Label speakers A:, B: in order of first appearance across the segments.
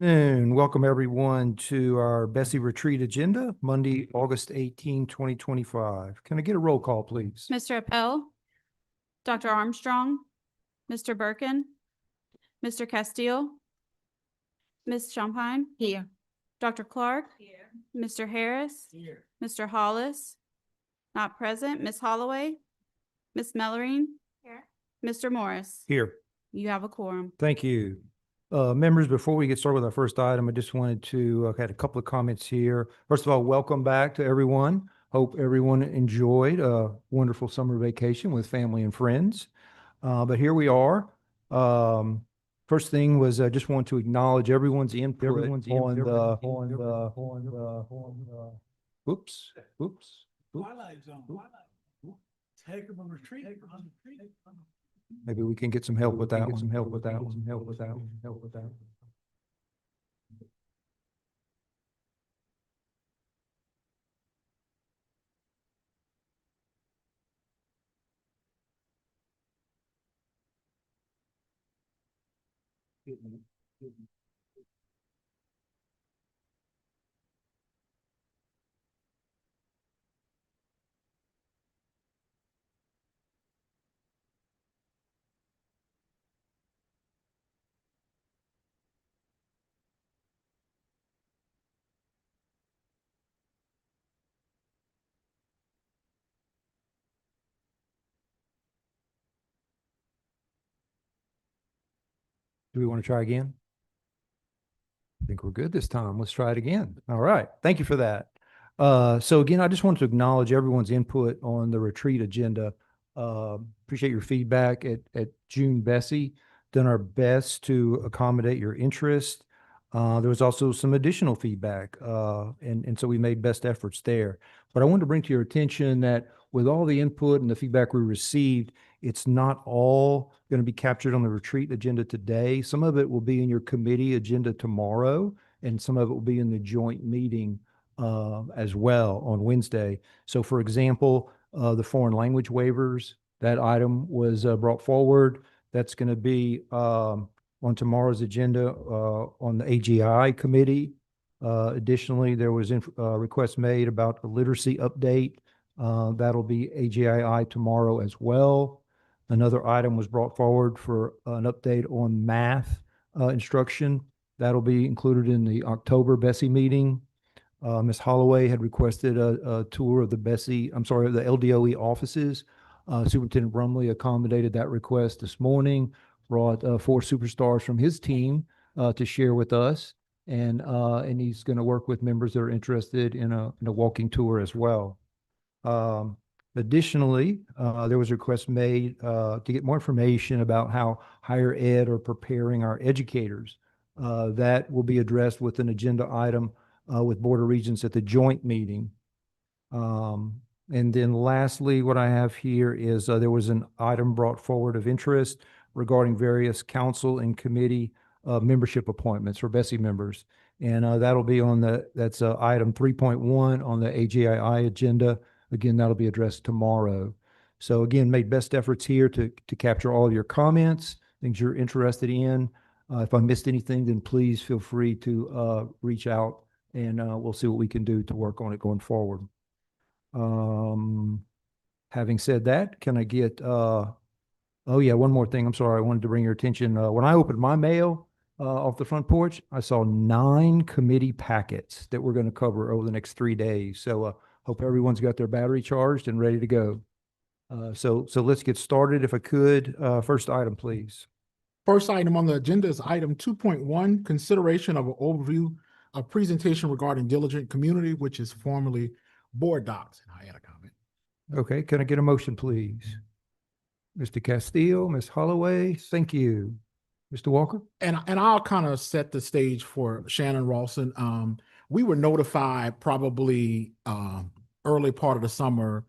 A: And welcome everyone to our BESE retreat agenda, Monday, August 18, 2025. Can I get a roll call, please?
B: Mr. Appel, Dr. Armstrong, Mr. Birkin, Mr. Castile, Ms. Champagne. Here. Dr. Clark. Here. Mr. Harris. Here. Mr. Hollis. Not present. Ms. Holloway. Ms. Mellering. Here. Mr. Morris.
A: Here.
B: You have a quorum.
A: Thank you. Members, before we get started with our first item, I just wanted to had a couple of comments here. First of all, welcome back to everyone. Hope everyone enjoyed a wonderful summer vacation with family and friends. But here we are. First thing was I just want to acknowledge oops.
C: Take them a retreat.
A: Maybe we can get some help with that. Do we want to try again? I think we're good this time. Let's try it again. All right. Thank you for that. So again, I just want to acknowledge everyone's input on the retreat agenda. Appreciate your feedback at June BESE. Done our best to accommodate your interest. There was also some additional feedback, and so we made best efforts there. But I wanted to bring to your attention that with all the input and the feedback we received, it's not all going to be captured on the retreat agenda today. Some of it will be in your committee agenda tomorrow, and some of it will be in the joint meeting as well on Wednesday. So for example, the foreign language waivers, that item was brought forward. That's going to be on tomorrow's agenda on the AGI committee. Additionally, there was a request made about the literacy update. That'll be AGII tomorrow as well. Another item was brought forward for an update on math instruction. That'll be included in the October BESE meeting. Ms. Holloway had requested a tour of the the LDOE offices. Superintendent Brumley accommodated that request this morning, brought 4 superstars from his team to share with us, and he's going to work with members that are interested in a walking tour as well. Additionally, there was a request made to get more information about how higher ed are preparing our educators. That will be addressed with an agenda item with Board of Regents at the joint meeting. And then lastly, what I have here is there was an item brought forward of interest regarding various council and committee membership appointments for BESE members. And that'll be on that's item 3.1 on the AGII agenda. Again, that'll be addressed tomorrow. So again, made best efforts here to capture all of your comments, things you're interested in. If I missed anything, then please feel free to reach out, and we'll see what we can do to work on it going forward. Having said that, can I get, oh yeah, one more thing. I'm sorry. I wanted to bring your attention. When I opened my mail off the front porch, I saw 9 committee packets that we're going to cover over the next 3 days. So hope everyone's got their battery charged and ready to go. So let's get started. If I could, first item, please.
C: First item on the agenda is item 2.1, consideration of an overview of presentation regarding diligent community, which is formerly board docs. And I had a comment.
A: Okay, can I get a motion, please? Mr. Castile, Ms. Holloway, thank you. Mr. Walker?
C: And I'll kind of set the stage for Shannon Rawson. We were notified probably early part of the summer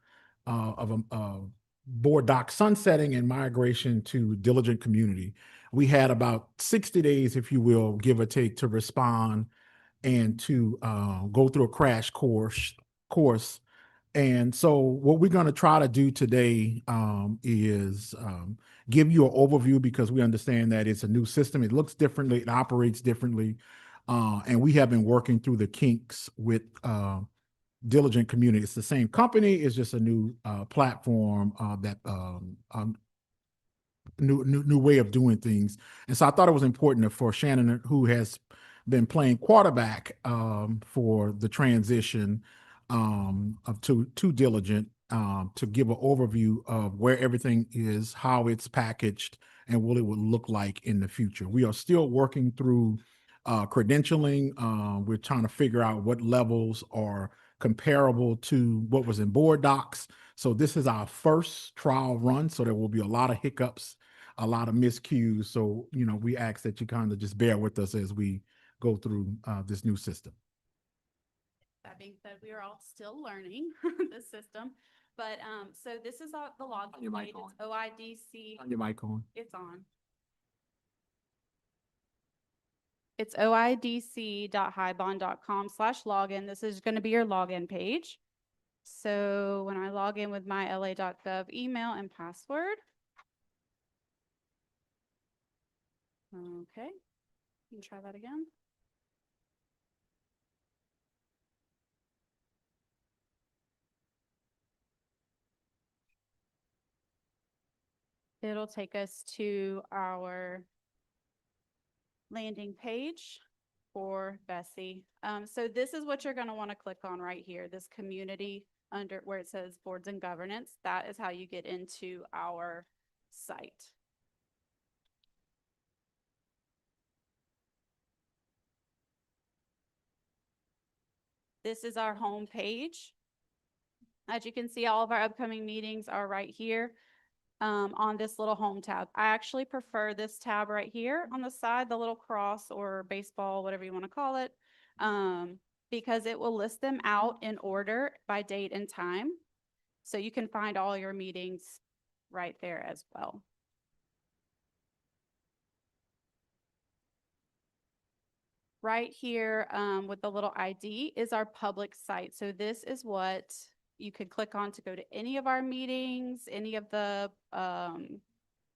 C: of a board doc sunsetting and migration to diligent community. We had about 60 days, if you will, give or take, to respond and to go through a crash course. And so what we're going to try to do today is give you an overview, because we understand that it's a new system. It looks differently. It operates differently. And we have been working through the kinks with Diligent Community. It's the same company, it's just a new platform that new way of doing things. And so I thought it was important for Shannon, who has been playing quarterback for the transition to Diligent, to give an overview of where everything is, how it's packaged, and what it would look like in the future. We are still working through credentialing. We're trying to figure out what levels are comparable to what was in board docs. So this is our first trial run, so there will be a lot of hiccups, a lot of miscues. So, we ask that you kind of just bear with us as we go through this new system.
B: That being said, we are all still learning the system, but so this is the login
C: Your mic
B: page.
C: on.
B: It's OIDC.
C: Your mic on.
B: It's on. It's oidc.highbond.com/login. This is going to be your login page. So when I log in with my la.gov email and password. Okay, you can try that again. It'll take us to our landing page for BESE. So this is what you're going to want to click on right here, this community under where it says boards and governance. That is how you get into our site. This is our home page. As you can see, all of our upcoming meetings are right here on this little home tab. I actually prefer this tab right here on the side, the little cross or baseball, whatever you want to call it, because it will list them out in order by date and time. So you can find all your meetings right there as well. Right here with the little ID is our public site. So this is what you could click on to go to any of our meetings, any of the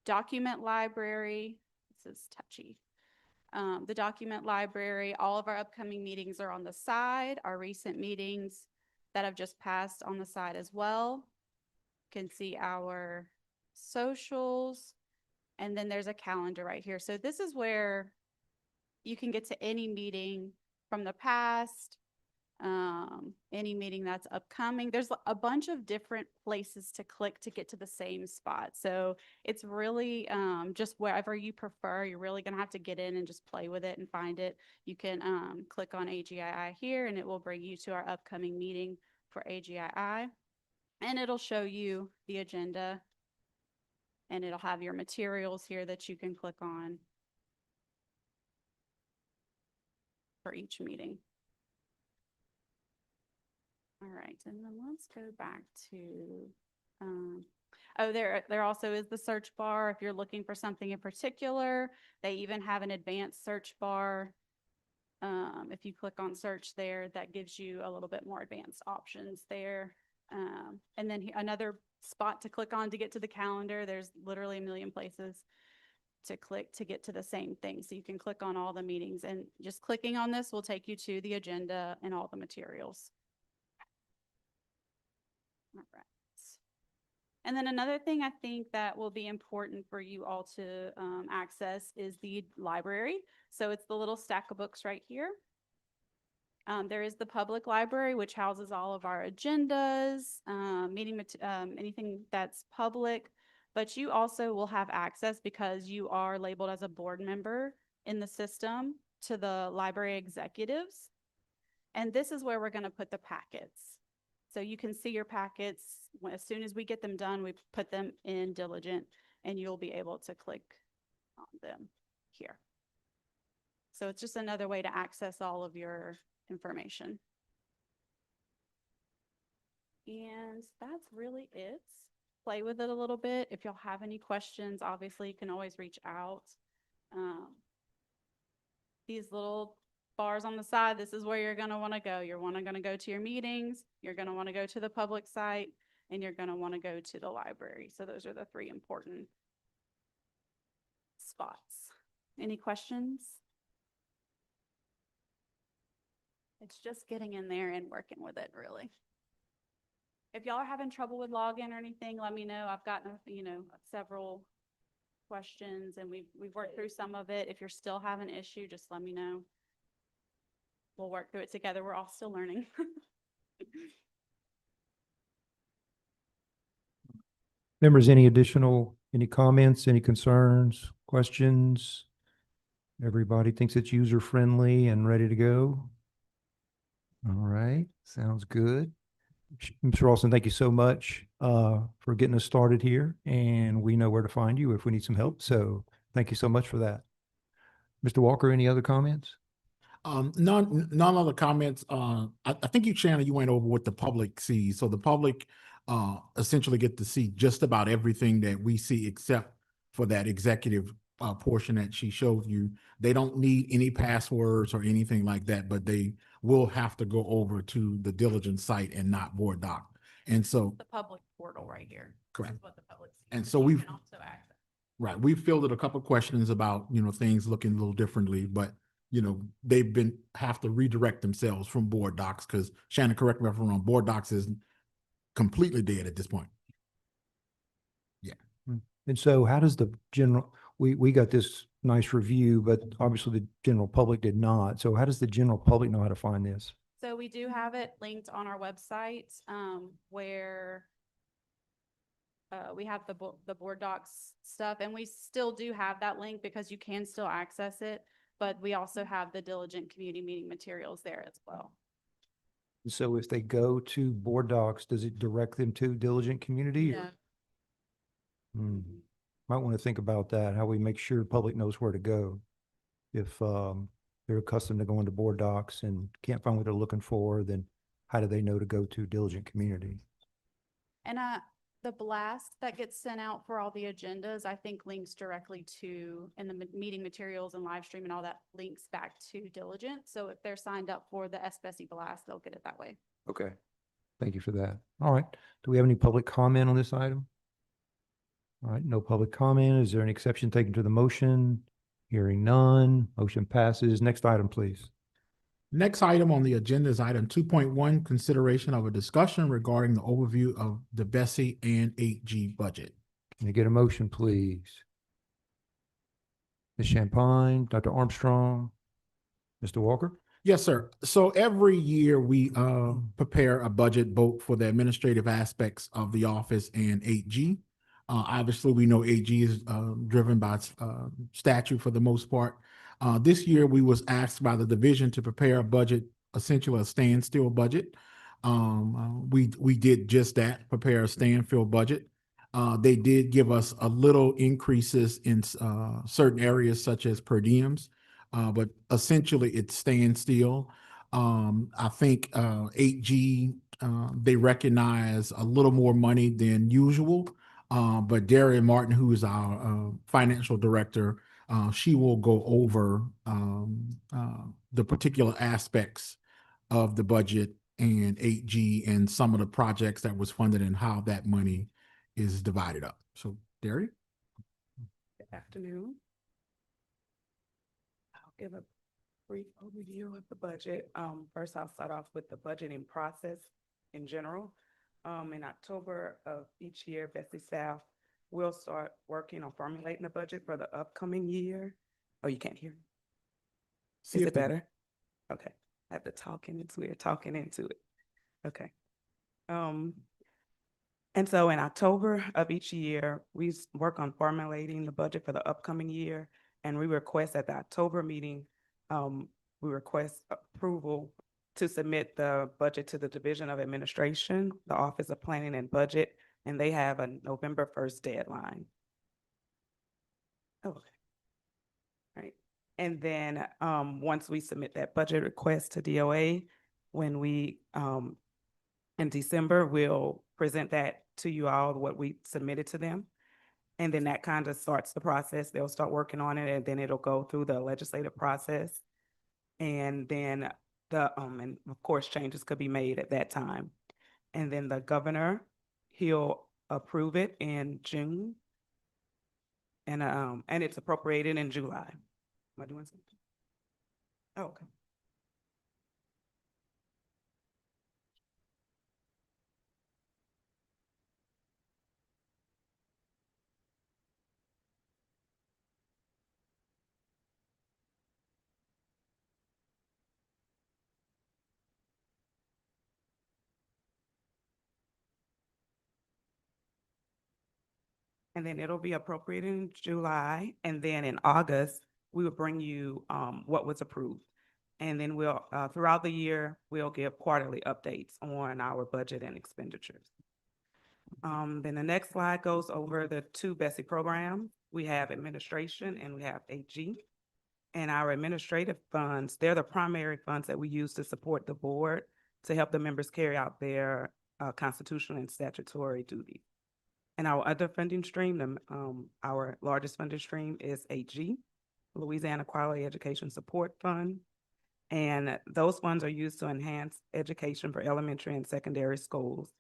B: document library. This is touchy. The document library, all of our upcoming meetings are on the side. Our recent meetings that have just passed on the side as well. You can see our socials, and then there's a calendar right here. So this is where you can get to any meeting from the past, any meeting that's upcoming. There's a bunch of different places to click to get to the same spot. So it's really just wherever you prefer. You're really going to have to get in and just play with it and find it. You can click on AGII here, and it will bring you to our upcoming meeting for AGII. And it'll show you the agenda, and it'll have your materials here that you can click on for each meeting. All right, and then let's go back to, oh, there also is the search bar. If you're looking for something in particular, they even have an advanced search bar. If you click on search there, that gives you a little bit more advanced options there. And then another spot to click on to get to the calendar. There's literally a million places to click to get to the same thing. So you can click on all the meetings, and just clicking on this will take you to the agenda and all the materials. All right. And then another thing I think that will be important for you all to access is the library. So it's the little stack of books right here. There is the public library, which houses all of our agendas, anything that's public, but you also will have access, because you are labeled as a board member in the system, to the library executives. And this is where we're going to put the packets. So you can see your packets. As soon as we get them done, we put them in Diligent, and you'll be able to click on them here. So it's just another way to access all of your information. And that's really it. Play with it a little bit. If y'all have any questions, obviously you can always reach out. These little bars on the side, this is where you're going to want to go. You're going to go to your meetings, you're going to want to go to the public site, and you're going to want to go to the library. So those are the three important spots. Any questions? It's just getting in there and working with it, really. If y'all are having trouble with login or anything, let me know. I've gotten, several questions and we've worked through some of it. If you're still having an issue, just let me know. We'll work through it together. We're all still learning.
A: Members, any comments, any concerns, questions? Everybody thinks it's user-friendly and ready to go? All right, sounds good. Mr. Ralston, thank you so much for getting us started here, and we know where to find you if we need some help. So thank you so much for that. Mr. Walker, any other comments?
C: None other comments. I think Shannon, you went over what the public sees. So the public essentially get to see just about everything that we see except for that executive portion that she showed you. They don't need any passwords or anything like that, but they will have to go over to the Diligent site and not Board Doc. And so,
B: The public portal right here.
C: correct.
B: That's what the public sees.
C: And so
B: You
C: we've-
B: can also access.
C: Right, we fielded a couple of questions about, things looking a little differently, but they've have to redirect themselves from Board Docs because Shannon, correct me if I'm wrong, Board Docs is completely dead at this point.
A: And so how does the we got this nice review, but obviously the general public did not. So how does the general public know how to find this?
B: So we do have it linked on our website, where we have the Board Docs stuff, and we still do have that link because you can still access it, but we also have the Diligent community meeting materials there as well.
A: So if they go to Board Docs, does it direct them to Diligent Community?
B: Yeah.
A: Might want to think about that, how we make sure the public knows where to go. If they're accustomed to going to Board Docs and can't find what they're looking for, then how do they know to go to Diligent Community?
B: And the blast that gets sent out for all the agendas, I think links directly to, and the meeting materials and live stream and all that links back to Diligent. So if they're signed up for the BESE blast, they'll get it that way.
A: Okay. Thank you for that. All right. Do we have any public comment on this item? All right, no public comment. Is there an exception taken to the motion? Hearing none, motion passes. Next item, please.
C: Next item on the agenda is item 2.1, consideration of a discussion regarding the overview of the BESE and 8G budget.
A: Can I get a motion, please? Ms. Champagne, Dr. Armstrong, Mr. Walker?
C: Yes, sir. So every year we prepare a budget both for the administrative aspects of the office and 8G. Obviously, we know 8G is driven by statute for the most part. This year, we was asked by the division to prepare a budget, essentially a standstill budget. We did just that, prepare a standstill budget. They did give us a little increases in certain areas such as per diems, but essentially it's standstill. I think 8G, they recognize a little more money than usual. But Darian Martin, who is our financial director, she will go over the particular aspects of the budget and 8G and some of the projects that was funded and how that money is divided up. So, Darian?
D: Good afternoon. I'll give a brief overview of the budget. First, I'll start off with the budgeting process in general. In October of each year, BESE staff will start working on formulating the budget for the upcoming year. Oh, you can't hear me? Is it better? Okay, I have to talk and it's weird talking into it. Okay. And so in October of each year, we work on formulating the budget for the upcoming year, and we request at the October meeting, we request approval to submit the budget to the Division of Administration, the Office of Planning and Budget, and they have a November 1st deadline. Okay. Right. And then once we submit that budget request to DOA, when we in December, we'll present that to you all, what we submitted to them. And then that kind of starts the process. They'll start working on it, and then it'll go through the legislative process. And then and of course, changes could be made at that time. And then the governor, he'll approve it in June. And it's appropriated in July. Am I doing something? Oh, okay. And then it'll be appropriated in July, and then in August, we will bring you what was approved. And then we'll, throughout the year, we'll give quarterly updates on our budget and expenditures. Then the next slide goes over the two BESE programs. We have administration and we have AG. And our administrative funds, they're the primary funds that we use to support the board to help the members carry out their constitutional and statutory duties. And our other funding stream, our largest funding stream is AG, Louisiana Quality Education Support Fund. And those funds are used to enhance education for elementary and secondary schools.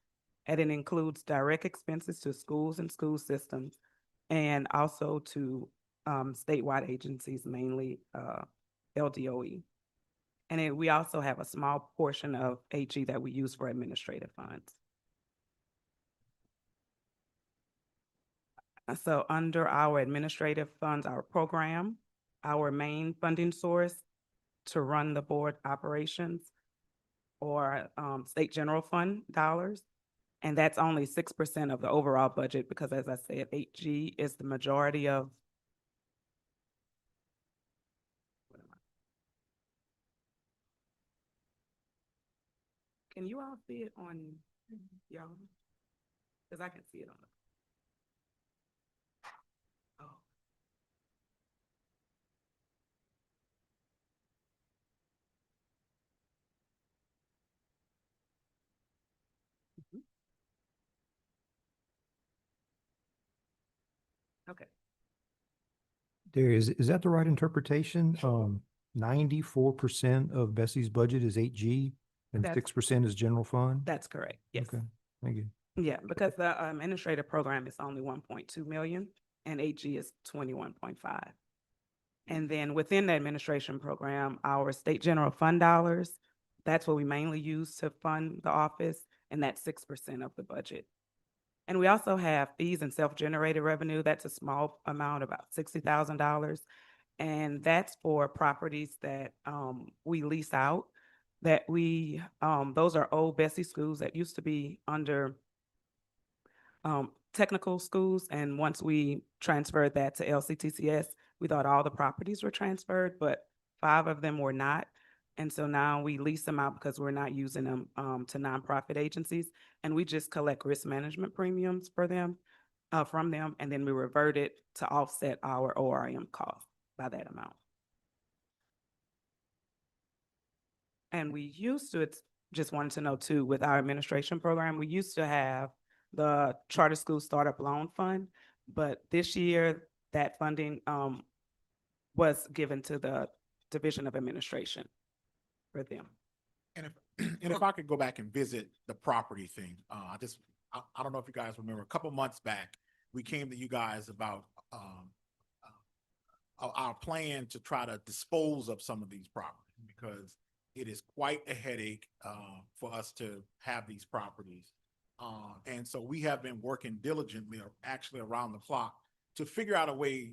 D: And it includes direct expenses to schools and school systems, and also to statewide agencies, mainly LDOE. And we also have a small portion of AG that we use for administrative funds. So under our administrative funds, our program, our main funding source to run the board operations or state general fund dollars. And that's only 6% of the overall budget because, as I said, 8G is the majority of. Can you all see it on y'all? Because I can see it on the. Oh. Mhm. Okay.
A: There is that the right interpretation? 94% of Bessie's budget is 8G and
D: That's-
A: 6% is general fund?
D: That's correct. Yes.
A: Okay, thank you.
D: Yeah, because the administrative program is only 1.2 million and AG is 21.5. And then within the administration program, our state general fund dollars, that's what we mainly use to fund the office, and that's 6% of the budget. And we also have fees and self-generated revenue. That's a small amount, about $60,000. And that's for properties that we lease out, that those are old Bessie schools that used to be under technical schools. And once we transferred that to LCTCS, we thought all the properties were transferred, but 5 of them were not. And so now we lease them out because we're not using them to nonprofit agencies. And we just collect risk management premiums for them, from them, and then we revert it to offset our ORM cost by that amount. And we used to, it's just wanted to know too, with our administration program, we used to have the Charter School Startup Loan Fund, but this year that funding was given to the Division of Administration for them.
C: And if I could go back and visit the property thing, I don't know if you guys remember, a couple months back, we came to you guys about our plan to try to dispose of some of these properties because it is quite a headache for us to have these properties. And so we have been working diligently, or actually around the clock, to figure out a way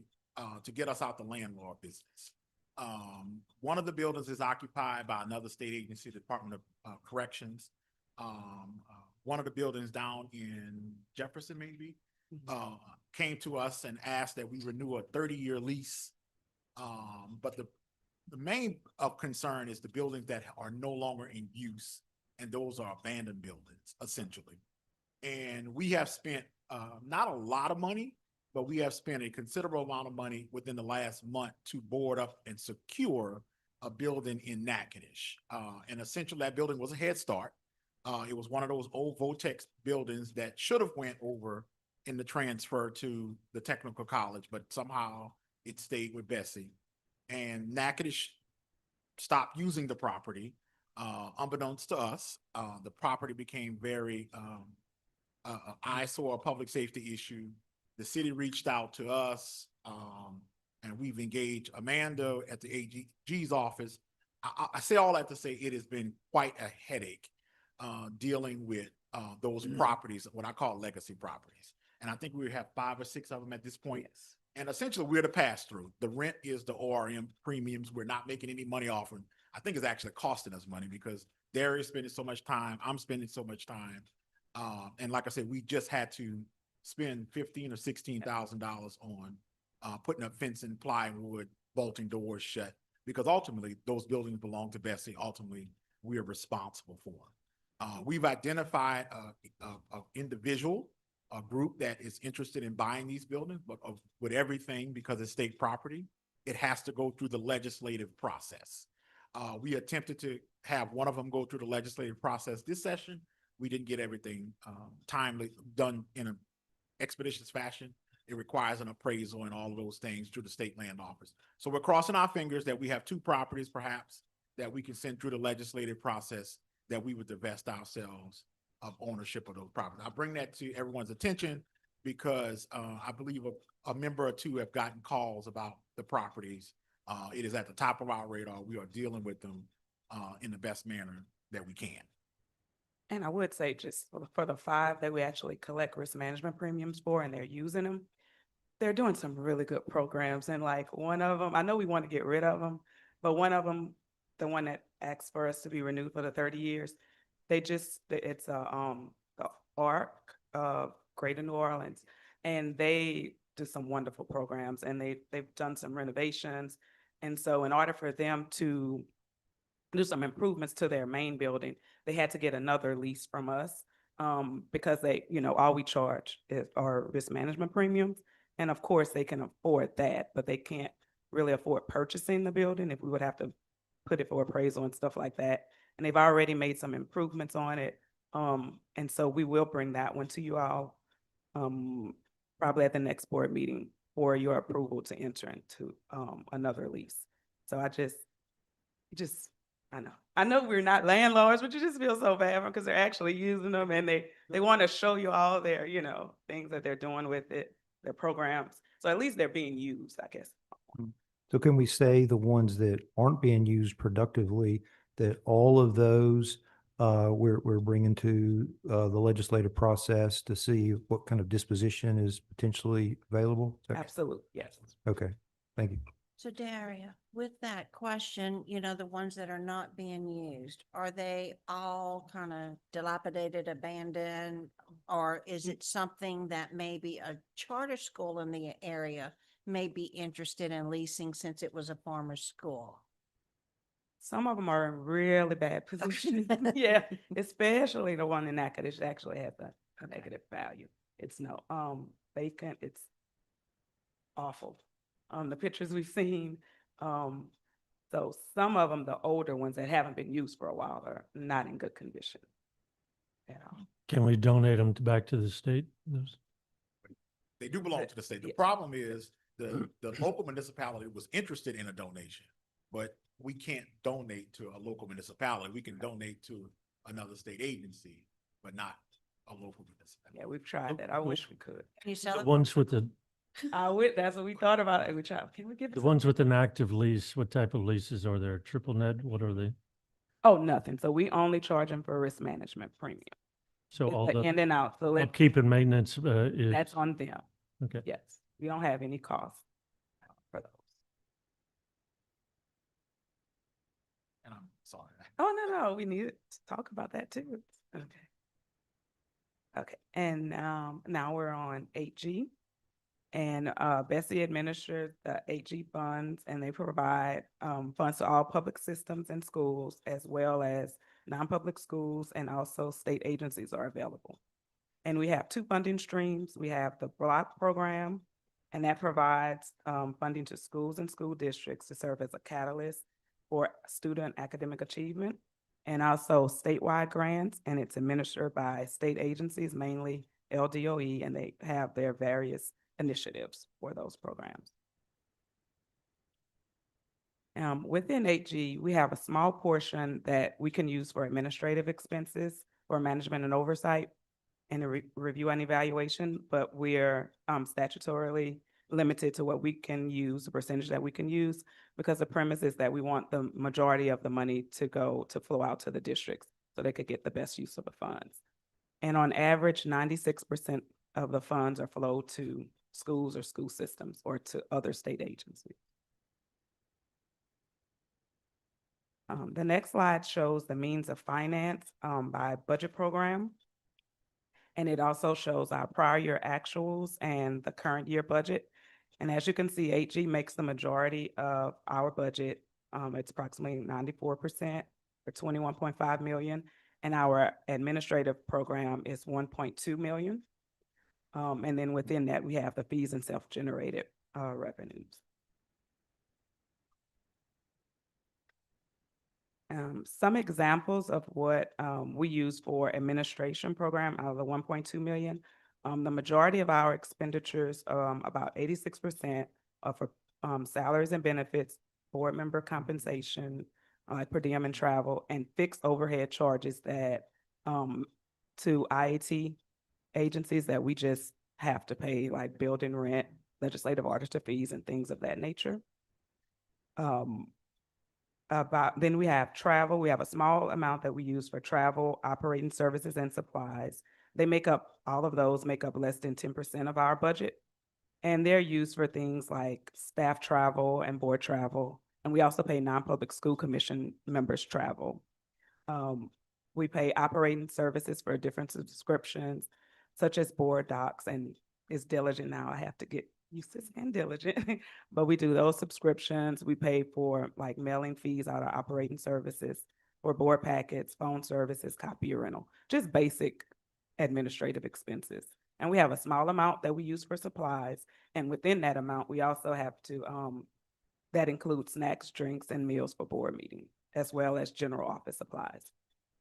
C: to get us out the landlord business. One of the buildings is occupied by another state agency, Department of Corrections. One of the buildings down in Jefferson, maybe, came to us and asked that we renew a 30-year lease. But the main concern is the buildings that are no longer in use, and those are abandoned buildings, essentially. And we have spent not a lot of money, but we have spent a considerable amount of money within the last month to board up and secure a building in Natchitoches. And essentially that building was a Head Start. It was one of those old Votex buildings that should have went over in the transfer to the technical college, but somehow it stayed with Bessie. And Natchitoches stopped using the property. Unbeknownst to us, the property became very eyesore, a public safety issue. The city reached out to us, and we've engaged Amanda at the AG's office. I say all that to say it has been quite a headache dealing with those properties, what I call legacy properties. And I think we have 5 or 6 of them at this point.
D: Yes.
C: And essentially we're the pass-through. The rent is the ORM premiums. We're not making any money off them. I think it's actually costing us money because they're spending so much time. I'm spending so much time. And like I said, we just had to spend $15,000 or $16,000 on putting up fencing, plywood, bolting doors shut, because ultimately those buildings belong to BESE. Ultimately, we are responsible for them. We've identified a individual, a group that is interested in buying these buildings, but with everything, because it's state property, it has to go through the legislative process. We attempted to have one of them go through the legislative process this session. We didn't get everything timely done in an expeditious fashion. It requires an appraisal and all of those things through the state land office. So we're crossing our fingers that we have two properties perhaps that we can send through the legislative process that we would divest ourselves of ownership of those properties. I bring that to everyone's attention because I believe a member or two have gotten calls about the properties. It is at the top of our radar. We are dealing with them in the best manner that we can.
D: And I would say just for the 5 that we actually collect risk management premiums for and they're using them, they're doing some really good programs. And like one of them, I know we want to get rid of them, but one of them, the one that asked for us to be renewed for the 30 years, it's the ARC of Greater New Orleans, and they do some wonderful programs, and they've done some renovations. And so in order for them to do some improvements to their main building, they had to get another lease from us, because all we charge is our risk management premiums. And of course, they can afford that, but they can't really afford purchasing the building if we would have to put it for appraisal and stuff like that. And they've already made some improvements on it. And so we will bring that one to you all, probably at the next board meeting for your approval to enter into, another lease. So I know we're not landlords, but you just feel so bad because they're actually using them, and they want to show you all their, things that they're doing with it, their programs. So at least they're being used, I guess.
A: So can we say the ones that aren't being used productively, that all of those we're bringing to the legislative process to see what kind of disposition is potentially available? Is that-
D: Absolutely, yes.
A: Okay, thank you.
E: So Daria, with that question, the ones that are not being used, are they all kind of dilapidated, abandoned? Or is it something that maybe a charter school in the area may be interested in leasing since it was a former school?
D: Some of them are in really bad position. Yeah, especially the one in Natchitoches actually has a negative value. It's vacant. It's awful. The pictures we've seen. So some of them, the older ones that haven't been used for a while, are not in good condition at all.
F: Can we donate them back to the state?
C: They do belong to the state. The
D: Yeah.
C: problem is the local municipality was interested in a donation, but we can't donate to a local municipality. We can donate to another state agency, but not a local municipality.
D: Yeah, we've tried that. I wish we could.
E: Can you sell
F: The
E: it?
F: ones with the
D: That's what we thought about it. We tried. Can we give
F: The
D: it
F: ones with an active lease, what type of leases are there? Triple net? What are they?
D: Oh, nothing. So we only charge them for risk management premium.
F: So
D: It's
F: all
D: the
F: the
D: in and out. So
F: upkeep and maintenance is,
D: that's on them.
F: okay.
D: Yes, we don't have any cost for those.
C: And I'm sorry.
D: Oh, no, we need to talk about that too. Okay. Okay, and now we're on 8G. And BESE administers the 8G funds, and they provide funds to all public systems and schools, as well as non-public schools, and also state agencies are available. And we have 2 funding streams. We have the block program, and that provides funding to schools and school districts to serve as a catalyst for student academic achievement, and also statewide grants, and it's administered by state agencies, mainly LDOE, and they have their various initiatives for those programs. Within 8G, we have a small portion that we can use for administrative expenses, for management and oversight, and a review and evaluation, but we're statutorily limited to what we can use, the percentage that we can use, because the premise is that we want the majority of the money to flow out to the districts so they could get the best use of the funds. And on average, 96% of the funds are flowed to schools or school systems or to other state agencies. The next slide shows the means of finance by budget program. And it also shows our prior year actuals and the current year budget. And as you can see, HG makes the majority of our budget. It's approximately 94% for 21.5 million. And our administrative program is 1.2 million. And then within that, we have the fees and self-generated revenues. Some examples of what we use for administration program out of the 1.2 million. The majority of our expenditures, about 86%, are for salaries and benefits, board member compensation, per diem and travel, and fixed overhead charges that to IAT agencies that we just have to pay, like building rent, legislative auditor fees, and things of that nature. Then we have travel. We have a small amount that we use for travel, operating services, and supplies. All of those make up less than 10% of our budget. And they're used for things like staff travel and board travel. And we also pay non-public school commission members travel. We pay operating services for different subscriptions, such as board docs, and it's diligent now. I have to get used to saying diligent, but we do those subscriptions. We pay for like mailing fees out of operating services for board packets, phone services, copy rental, just basic administrative expenses. And we have a small amount that we use for supplies. And within that amount, we also have to, that includes snacks, drinks, and meals for board meetings, as well as general office supplies.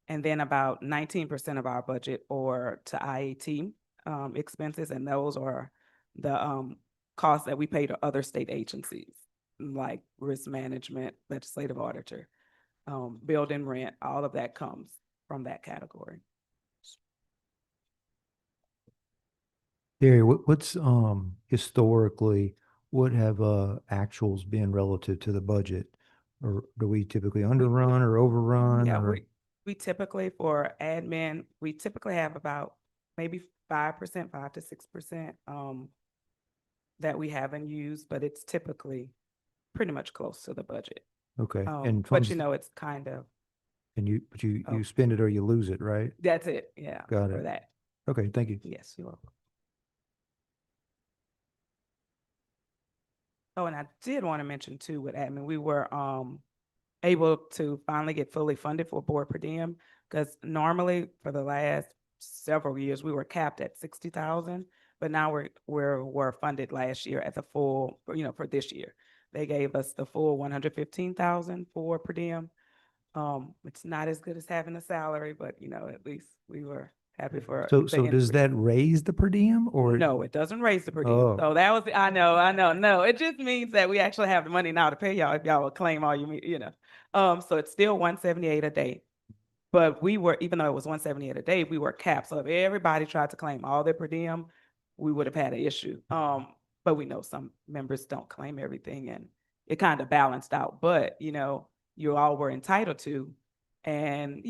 D: And then about 19% of our budget are to IAT expenses, and those are the costs that we pay to other state agencies, like risk management, legislative auditor, building rent, all of that comes from that category.
A: Gary, what's historically, what have actuals been relative to the budget? Or do we typically underrun or overrun?
D: Yeah,
A: or?
D: we typically, for admin, we typically have about maybe 5%, 5 to 6% that we haven't used, but it's typically pretty much close to the budget.
A: Okay,
D: But
A: funds,
D: you know, it's kind of,
A: and you
D: Oh.
A: spend it or you lose it, right?
D: that's it, yeah.
A: Got
D: For
A: it.
D: that,
A: Okay, thank you.
D: yes, you're welcome. Oh, and I did want to mention too with admin, we were able to finally get fully funded for board per diem, because normally for the last several years, we were capped at 60,000, but now we're funded last year at the full, for this year. They gave us the full 115,000 for per diem. It's not as good as having a salary, but at least we were happy for.
A: So
D: the
A: does
D: increase.
A: that raise the per diem or?
D: No, it doesn't raise the per diem.
A: Oh.
D: So that was, I know, no, it just means that we actually have the money now to pay y'all if y'all will claim all so it's still 178 a day. But even though it was 178 a day, we were capped. So if everybody tried to claim all their per diem, we would have had an issue. But we know some members don't claim everything, and it kind of balanced out. But, you all were entitled to, and,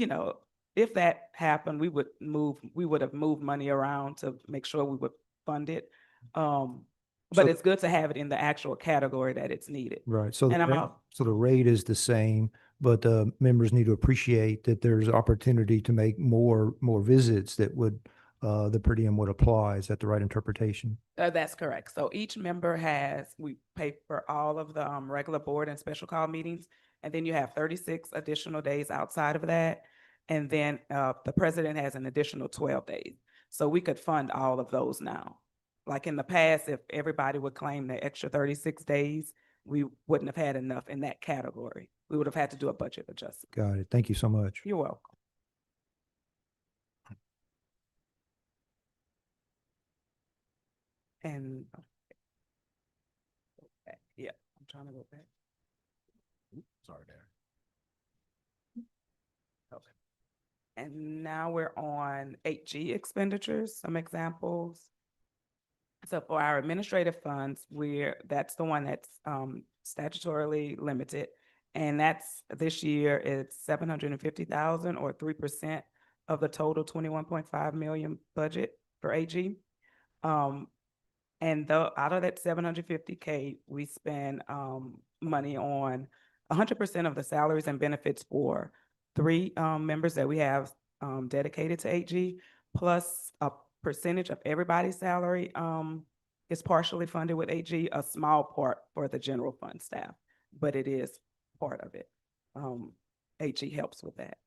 D: if that happened, we would have moved money around to make sure we would fund it. But
A: So-
D: it's good to have it in the actual category that it's needed.
A: Right, so
D: And I'm
A: the
D: out.
A: so the rate is the same, but members need to appreciate that there's opportunity to make more visits that would, the per diem would apply. Is that the right interpretation?
D: That's correct. So each member we pay for all of the regular board and special call meetings. And then you have 36 additional days outside of that. And then the president has an additional 12 days. So we could fund all of those now. Like in the past, if everybody would claim the extra 36 days, we wouldn't have had enough in that category. We would have had to do a budget adjustment.
A: Got it. Thank you so much.
D: You're welcome. And yeah, I'm trying to go back.
C: Sorry there.
D: Okay. And now we're on 8G expenditures, some examples. So for our administrative funds, that's the one that's statutorily limited. And that's this year it's 750,000 or 3% of the total 21.5 million budget for AG. And out of that 750K, we spend money on 100% of the salaries and benefits for 3 members that we have dedicated to AG, plus percentage of everybody's salary, is partially funded with AG, a small part for the general fund staff, but it is part of it. AG helps with that.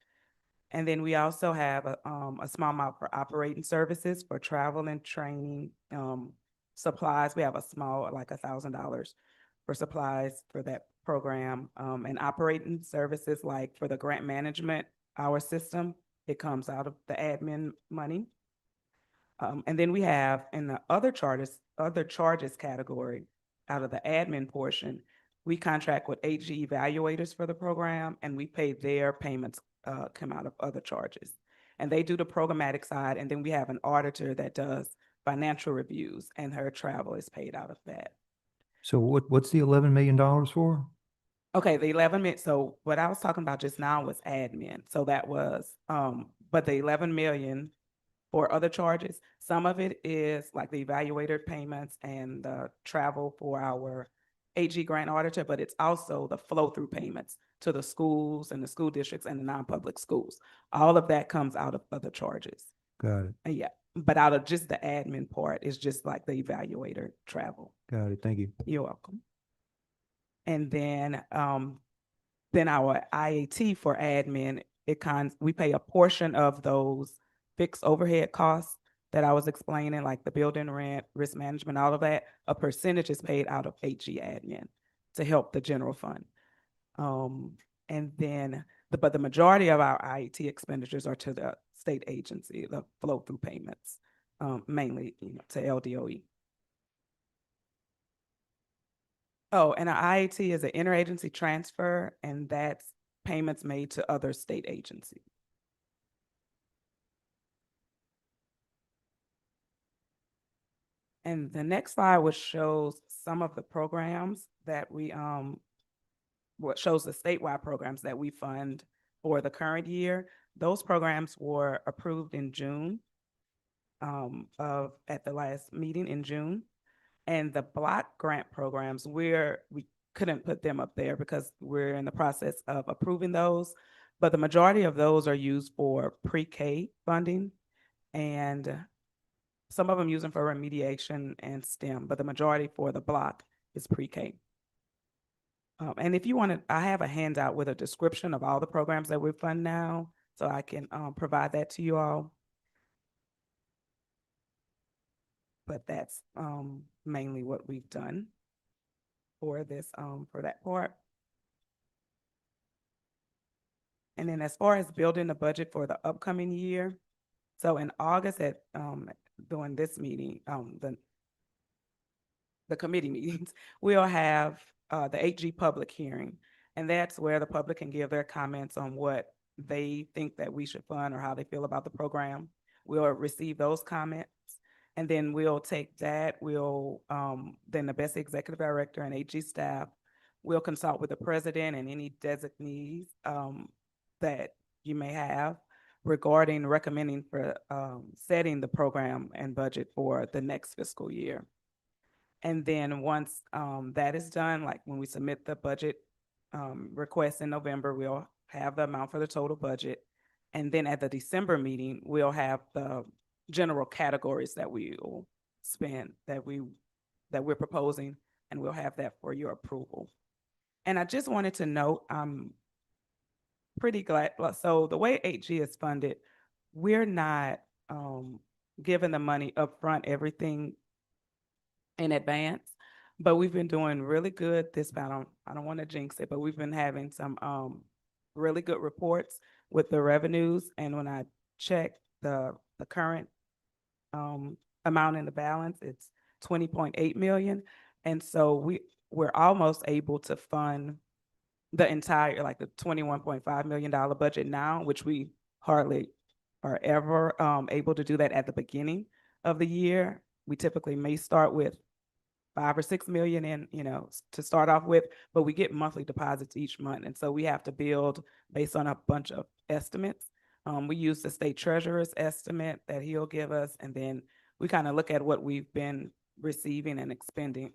D: And then we also have a small amount for operating services for travel and training, supplies. We have a small, like $1,000 for supplies for that program, and operating services, like for the grant management, our system, it comes out of the admin money. And then we have in the other charges category, out of the admin portion, we contract with AG evaluators for the program, and we pay their payments, come out of other charges. And they do the programmatic side, and then we have an auditor that does financial reviews, and her travel is paid out of that.
A: So what's the $11 million for?
D: Okay, the 11 million, so what I was talking about just now was admin, so that was, but the 11 million for other charges, some of it is like the evaluator payments and the travel for our AG grant auditor, but it's also the flow-through payments to the schools and the school districts and the non-public schools. All of that comes out of other charges.
A: Got it.
D: Yeah, but out of just the admin part, it's just like the evaluator travel.
A: Got it. Thank you.
D: You're welcome. And then our IAT for admin, we pay a portion of those fixed overhead costs that I was explaining, like the building rent, risk management, all of that. A percentage is paid out of HG admin to help the general fund. And then, but the majority of our IAT expenditures are to the state agency, the flow-through payments, mainly, to LDOE. Oh, and our IAT is an interagency transfer, and that's payments made to other state agencies. And the next slide, which shows some of the programs that we, what shows the statewide programs that we fund for the current year. Those programs were approved in June, at the last meeting in June. And the block grant programs, we couldn't put them up there because we're in the process of approving those. But the majority of those are used for pre-K funding, and some of them use them for remediation and STEM, but the majority for the block is pre-K. And if you want to, I have a handout with a description of all the programs that we fund now, so I can provide that to you all. But that's mainly what we've done for this, for that part. And then as far as building the budget for the upcoming year, so in August during this meeting, the committee meetings, we'll have the HG public hearing. And that's where the public can give their comments on what they think that we should fund or how they feel about the program. We'll receive those comments. And then we'll take that, then the BESE executive director and AG staff will consult with the president and any designees that you may have regarding recommending for setting the program and budget for the next fiscal year. And then once that is done, like when we submit the budget request in November, we'll have the amount for the total budget. And then at the December meeting, we'll have the general categories that we will spend, that we're proposing, and we'll have that for your approval. And I just wanted to note, I'm pretty glad, so the way HG is funded, we're not giving the money upfront, everything in advance, but we've been doing really good I don't want to jinx it, but we've been having some really good reports with the revenues. And when I check the current amount in the balance, it's 20.8 million. And so we're almost able to fund the entire, like the $21.5 million budget now, which we hardly are ever able to do that at the beginning of the year. We typically may start with 5 or 6 million in, to start off with, but we get monthly deposits each month. And so we have to build based on a bunch of estimates. We use the state treasurer's estimate that he'll give us, and then we kind of look at what we've been receiving and expending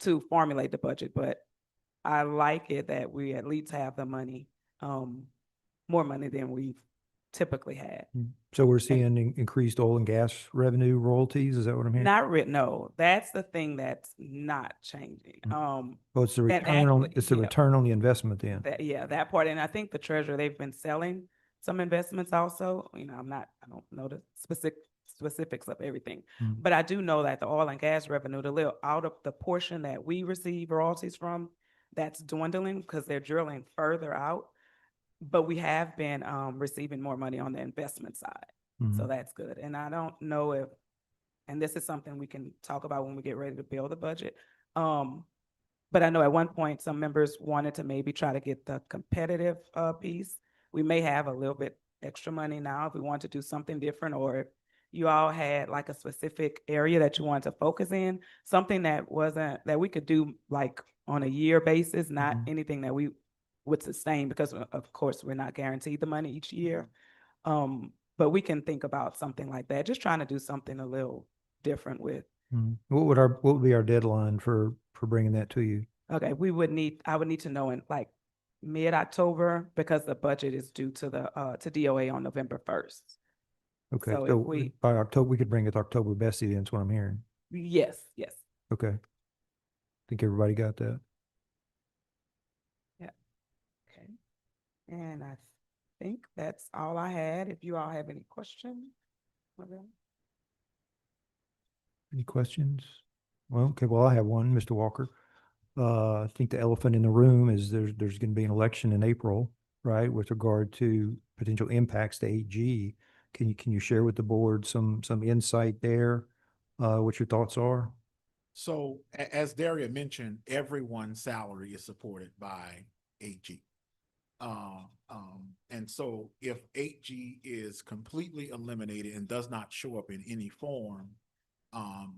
D: to formulate the budget. But I like it that we at least have the money, more money than we've typically had.
A: So we're seeing increased oil and gas revenue royalties. Is that what I'm hearing?
D: No, that's the thing that's not changing.
A: Oh, it's the
D: and
A: return on,
D: actually,
A: it's the
D: yeah.
A: return on the investment then.
D: That part. And I think the treasurer, they've been selling some investments also. I don't know the specifics of everything.
A: Mhm.
D: But I do know that the oil and gas revenue, the little out of the portion that we receive royalties from, that's dwindling because they're drilling further out. But we have been receiving more money on the investment side. So
A: Mhm.
D: that's good. And I don't know if, and this is something we can talk about when we get ready to build the budget. But I know at one point, some members wanted to maybe try to get the competitive piece. We may have a little bit extra money now if we want to do something different, or if you all had like a specific area that you wanted to focus in, something that we could do like on a year basis, not
A: Mhm.
D: anything that we would sustain, because of course, we're not guaranteed the money each year. But we can think about something like that, just trying to do something a little different with.
A: Mhm. What would be our deadline for bringing that to you?
D: Okay, I would need to know in like mid-October, because the budget is due to to DOA on November 1st.
A: Okay,
D: So if
A: so
D: we,
A: by October, we could bring it to October BESE, then, that's what I'm hearing.
D: yes.
A: Okay. Think everybody got that?
D: Okay. And I think that's all I had. If you all have any questions. Okay.
A: Any questions? Well, okay, well, I have one, Mr. Walker. I think the elephant in the room is there's going to be an election in April, right, with regard to potential impacts to 8G. Can you share with the board some insight there, what your thoughts are?
C: So as Daria mentioned, everyone's salary is supported by 8G. And so if 8G is completely eliminated and does not show up in any form,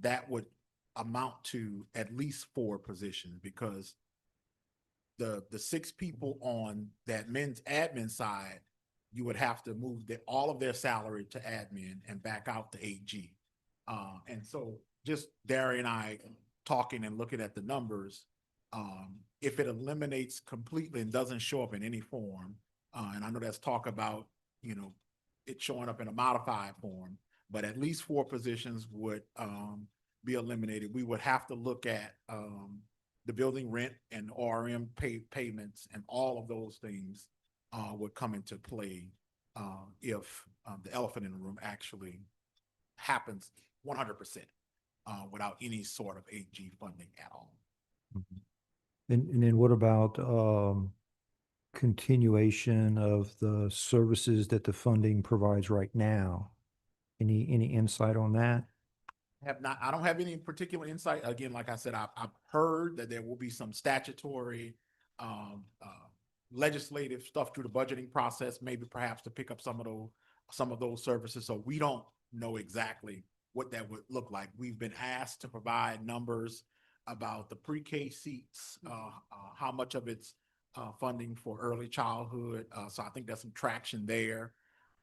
C: that would amount to at least 4 positions, because the 6 people on that men's admin side, you would have to move all of their salary to admin and back out to 8G. And so just Daria and I talking and looking at the numbers, if it eliminates completely and doesn't show up in any form, and I know that's talk about, it showing up in a modified form, but at least 4 positions would be eliminated. We would have to look at the building rent and RM payments, and all of those things would come into play if the elephant in the room actually happens 100% without any sort of 8G funding at all.
A: And then what about continuation of the services that the funding provides right now? Any insight on that?
C: I don't have any particular insight. Again, like I said, I've heard that there will be some statutory legislative stuff through the budgeting process, maybe perhaps to pick up some of those services. So we don't know exactly what that would look like. We've been asked to provide numbers about the pre-K seats, how much of it's funding for early childhood. So I think there's some traction there.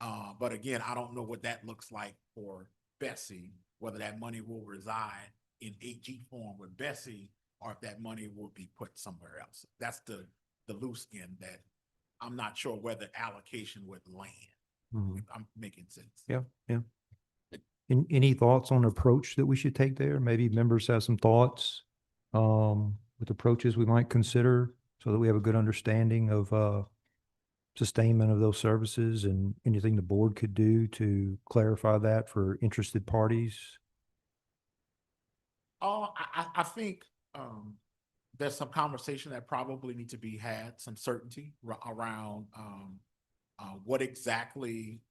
C: But again, I don't know what that looks like for BESE, whether that money will reside in 8G form with BESE, or if that money will be put somewhere else. That's the loose end that I'm not sure where the allocation would land.
A: Mhm.
C: If I'm making sense.
A: Yeah. Any thoughts on approach that we should take there? Maybe members have some thoughts with approaches we might consider, so that we have a good understanding of sustainment of those services, and anything the board could do to clarify that for interested parties.
C: I think there's some conversation that probably need to be had, some certainty around what exactly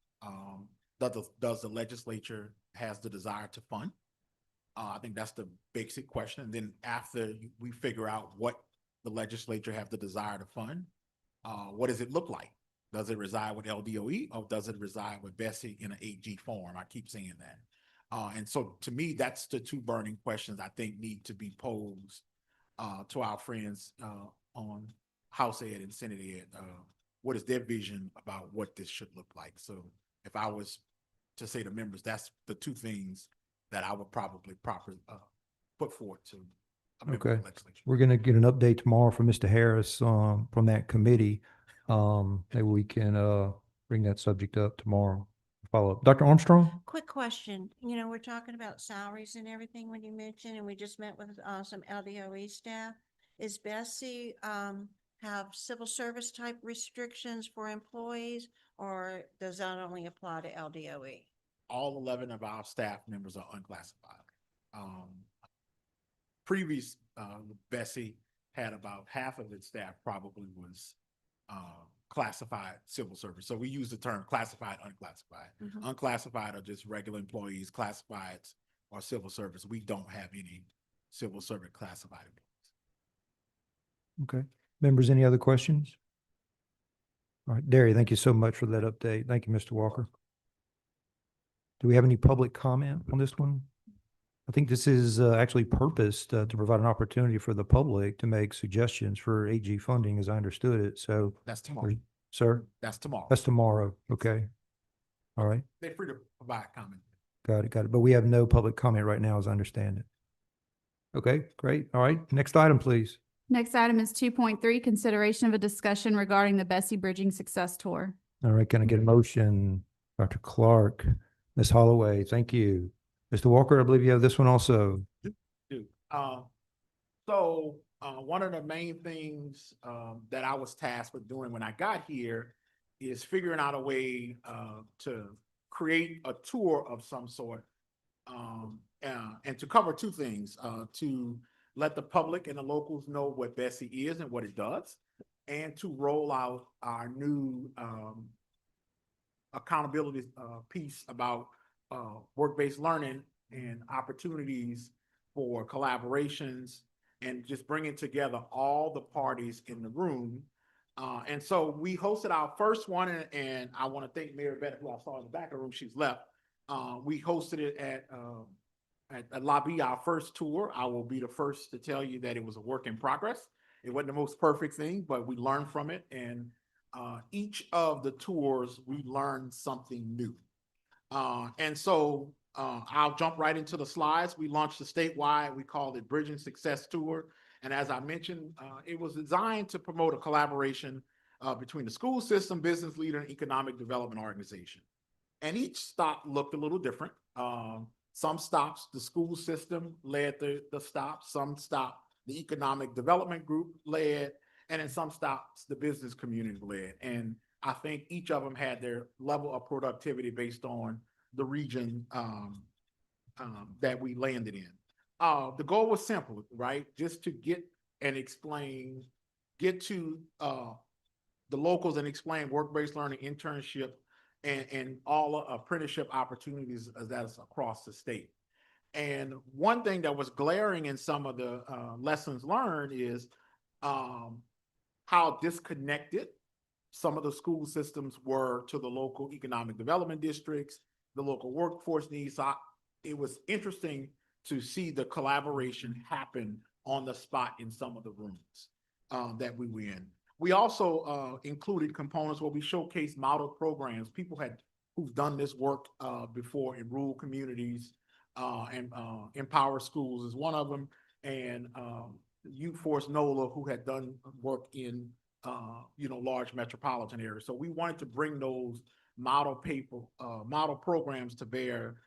C: does the legislature has the desire to fund. I think that's the basic question. And then after we figure out what the legislature have the desire to fund, what does it look like? Does it reside with LDOE, or does it reside with BESE in an 8G form? I keep saying that. And so to me, that's the 2 burning questions I think need to be posed to our friends on House Ed and Senate Ed. What is their vision about what this should look like? So if I was to say to members, that's the 2 things that I would probably put forward to a member of
A: Okay.
C: the legislature.
A: We're going to get an update tomorrow from Mr. Harris from that committee. Maybe we can bring that subject up tomorrow. Follow up. Dr. Armstrong?
E: Quick question, you know, we're talking about salaries and everything when you mentioned, and we just met with, some LDOE staff. Is BESE, have civil service type restrictions for employees, or does that only apply to LDOE?
C: All 11 of our staff members are unclassified. Previous, BESE had about half of its staff probably was, classified civil service. So we use the term classified, unclassified.
E: Mhm.
C: Unclassified are just regular employees. Classifieds are civil service. We don't have any civil service classified employees.
A: Okay. Members, any other questions? All right, Derry, thank you so much for that update. Thank you, Mr. Walker. Do we have any public comment on this one? I think this is actually purposed to provide an opportunity for the public to make suggestions for AG funding, as I understood it. So,
C: That's tomorrow.
A: sir,
C: That's tomorrow.
A: that's tomorrow. Okay. All right.
C: They're free to provide comment.
A: Got it. Got it. But we have no public comment right now, as I understand it. Okay, great. All right. Next item, please.
B: Next item is 2.3, consideration of a discussion regarding the BESE Bridging Success Tour.
A: All right. Can I get a motion? Dr. Clark, Ms. Holloway, thank you. Mr. Walker, I believe you have this one also.
C: Do. One of the main things that I was tasked with doing when I got here is figuring out a way to create a tour of some sort, and to cover two things, to let the public and the locals know what BESE is and what it does, and to roll out our new accountability piece about work-based learning and opportunities for collaborations and just bringing together all the parties in the room. And so we hosted our first one, and I want to thank Mary Beth, who I saw in the back of the room. She's left. We hosted it at Lobby, our first tour. I will be the first to tell you that it was a work in progress. It wasn't the most perfect thing, but we learned from it. And each of the tours, we learned something new. And so I'll jump right into the slides. We launched the statewide, we called it Bridging Success Tour. And as I mentioned, it was designed to promote a collaboration between the school system, business leader, and economic development organization. And each stop looked a little different. Some stops, the school system led the stop. Some stops, the economic development group led. And in some stops, the business community led. And I think each of them had their level of productivity based on the region that we landed in. The goal was simple, right? Just to get to the locals and explain work-based learning, internship, and all apprenticeship opportunities that's across the state. And one thing that was glaring in some of the lessons learned is how disconnected some of the school systems were to the local economic development districts, the local workforce needs. It was interesting to see the collaboration happen on the spot in some of the rooms that we were in. We also included components where we showcased model programs. People who've done this work before in rural communities, and Empower Schools is one of them, and Youth Force NOLA, who had done work in large metropolitan areas. So we wanted to bring those model programs to bear.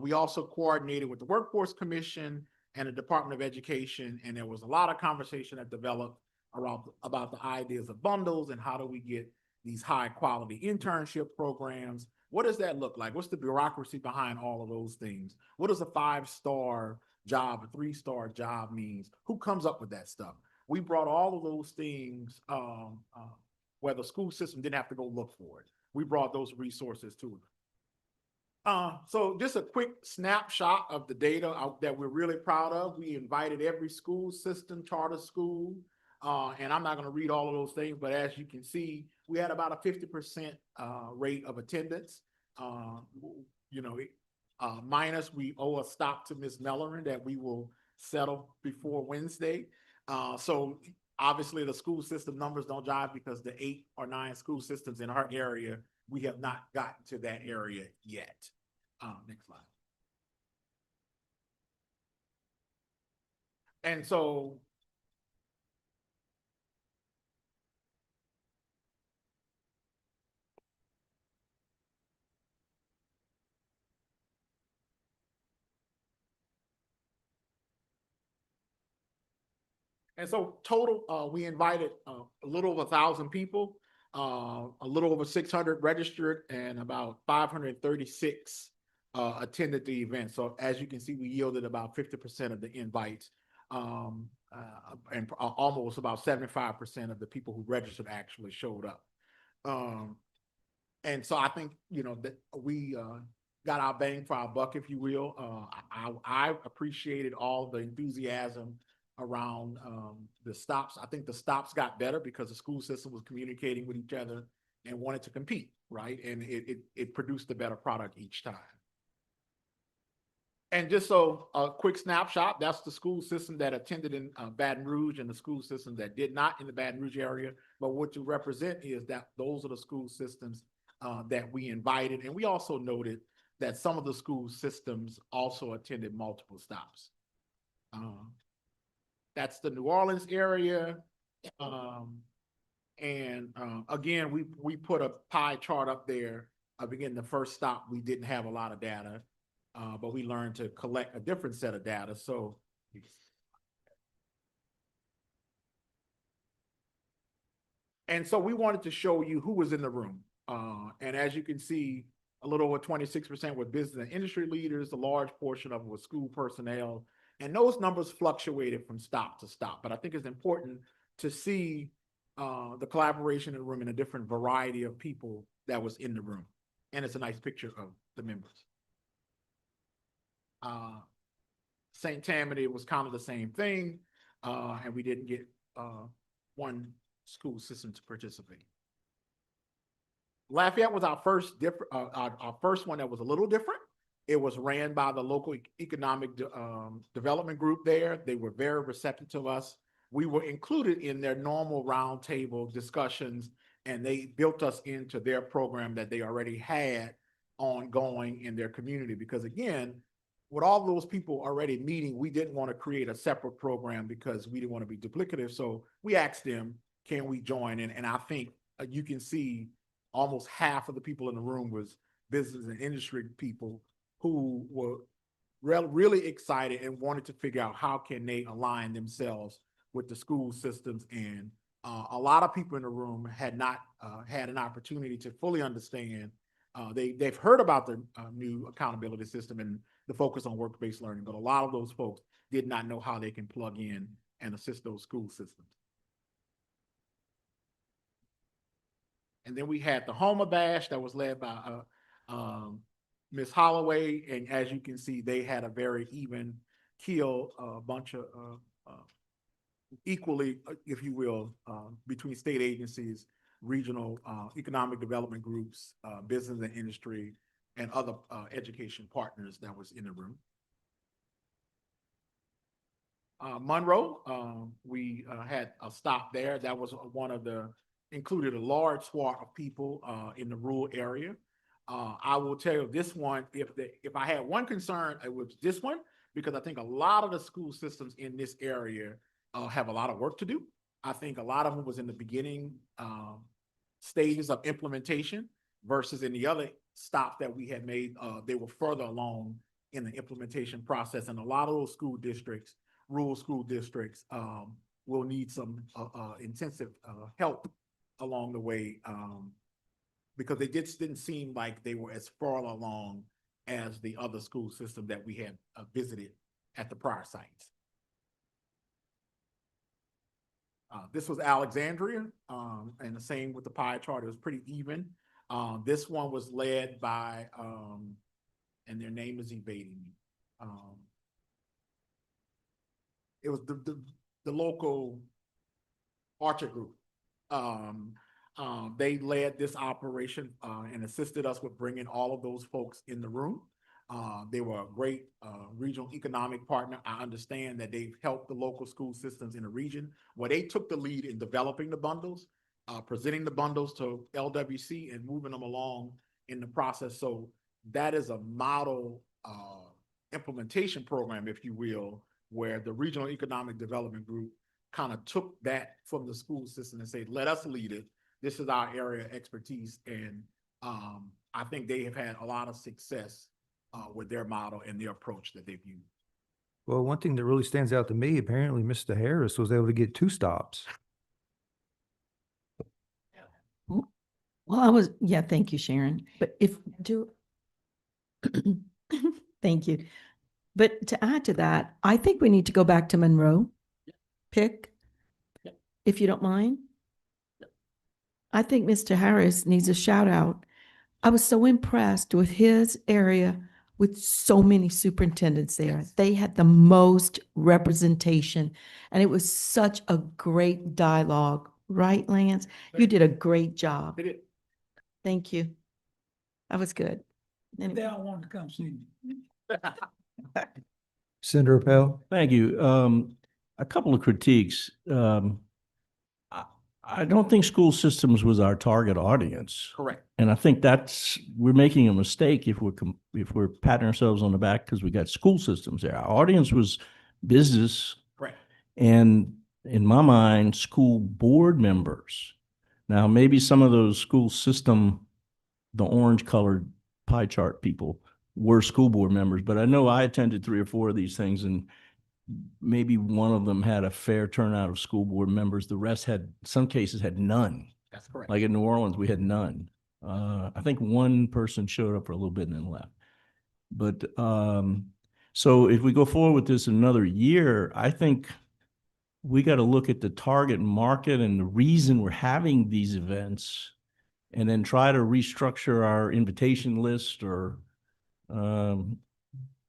C: We also coordinated with the Workforce Commission and the Department of Education, and there was a lot of conversation that developed about the ideas of bundles and how do we get these high quality internship programs. What does that look like? What's the bureaucracy behind all of those things? What does a 5-star job, a 3-star job means? Who comes up with that stuff? We brought all of those things where the school system didn't have to go look for it. We brought those resources to them. So just a quick snapshot of the data that we're really proud of. We invited every school system, charter school, and I'm not going to read all of those things, but as you can see, we had about a 50% rate of attendance. Minus we owe a stop to Ms. Mellerin that we will settle before Wednesday. So obviously the school system numbers don't jive because the 8 or 9 school systems in our area, we have not gotten to that area yet. Next slide. And so And so total, we invited a little over 1,000 people, a little over 600 registered, and about 536 attended the event. So as you can see, we yielded about 50% of the invites, and almost about 75% of the people who registered actually showed up. And so I think, that we got our bang for our buck, if you will. I appreciated all the enthusiasm around the stops. I think the stops got better because the school system was communicating with each other and wanted to compete, right? And it produced a better product each time. And just so a quick snapshot, that's the school system that attended in Baton Rouge and the school system that did not in the Baton Rouge area. But what you represent is that those are the school systems that we invited. And we also noted that some of the school systems also attended multiple stops. That's the New Orleans area. Again, we put a pie chart up there. Again, the first stop, we didn't have a lot of data, but we learned to collect a different set of data. So we wanted to show you who was in the room. And as you can see, a little over 26% were business and industry leaders. A large portion of it was school personnel. And those numbers fluctuated from stop to stop. But I think it's important to see the collaboration in the room and a different variety of people that was in the room. And it's a nice picture of the members. St. Tammany was kind of the same thing. And we didn't get one school system to participate. Lafayette was our first our first one that was a little different. It was ran by the local economic development group there. They were very receptive to us. We were included in their normal roundtable discussions, and they built us into their program that they already had ongoing in their community. Because again, with all those people already meeting, we didn't want to create a separate program because we didn't want to be duplicative. So we asked them, can we join in? And I think you can see almost half of the people in the room was business and industry people who were really excited and wanted to figure out how can they align themselves with the school systems. And a lot of people in the room had not had an opportunity to fully understand. They've heard about the new accountability system and the focus on work-based learning, but a lot of those folks did not know how they can plug in and assist those school systems. And then we had the Homer Bash that was led by Ms. Holloway. And as you can see, they had a very even keel, a bunch of equally, if you will, between state agencies, regional economic development groups, business and industry, and other education partners that was in the room. Monroe, we had a stop there. That was one of the, included a large swath of people in the rural area. I will tell you this one, if I had one concern, it was this one, because I think a lot of the school systems in this area have a lot of work to do. I think a lot of them was in the beginning stages of implementation versus in the other stops that we had made, they were further along in the implementation process. And a lot of those school districts, rural school districts, will need some intensive help along the way, because they just didn't seem like they were as far along as the other school system that we had visited at the prior sites. This was Alexandria, and the same with the pie chart, it was pretty even. This one was led by, and their name is evading me. It was the local Archer group. They led this operation and assisted us with bringing all of those folks in the room. They were a great regional economic partner. I understand that they've helped the local school systems in the region where they took the lead in developing the bundles, presenting the bundles to LWC and moving them along in the process. So that is a model implementation program, if you will, where the regional economic development group kind of took that from the school system and said, let us lead it. This is our area of expertise. And I think they have had a lot of success with their model and their approach that they've used.
A: Well, one thing that really stands out to me, apparently Mr. Harris was able to get 2 stops.
G: Well, yeah, thank you, Sharon. But thank you. But to add to that, I think we need to go back to Monroe. Pick, if you don't mind. I think Mr. Harris needs a shout out. I was so impressed with his area with so many superintendents there. They had the most representation, and it was such a great dialogue, right, Lance? You did a great job.
C: They did.
G: Thank you. That was good. Anyway.
H: all want to come see me.
A: Senator Appel?
F: Thank you. A couple of critiques. I don't think school systems was our target audience.
C: Correct.
F: And I think we're making a mistake if we're patting ourselves on the back because we got school systems there. Our audience was business.
C: Correct.
F: And in my mind, school board members. Now, maybe some of those school system, the orange colored pie chart people were school board members, but I know I attended 3 or 4 of these things, and maybe one of them had a fair turnout of school board members. The rest some cases had none.
C: That's correct.
F: Like in New Orleans, we had none. I think one person showed up for a little bit and then left. But so if we go forward with this another year, I think we got to look at the target market and the reason we're having these events, and then try to restructure our invitation list or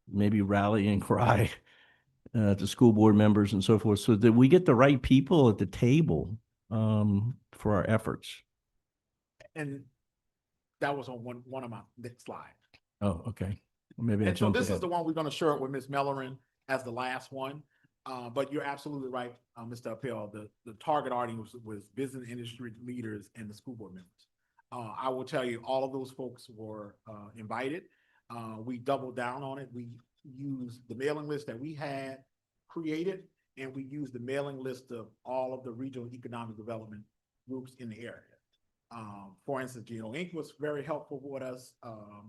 F: maybe rally and cry to school board members and so forth, so that we get the right people at the table for our efforts.
C: And that was on one of my next slides.
F: Oh, okay. Well, maybe I
C: And so
F: jumped
C: this is
F: ahead.
C: the one we're gonna share it with Ms. Mellorin as the last one. But you're absolutely right, Mr. Appel. The target audience was business industry leaders and the school board members. I will tell you, all of those folks were invited. We doubled down on it. We used the mailing list that we had created, and we used the mailing list of all of the regional economic development groups in the area. For instance, Geno Inc. was very helpful with us,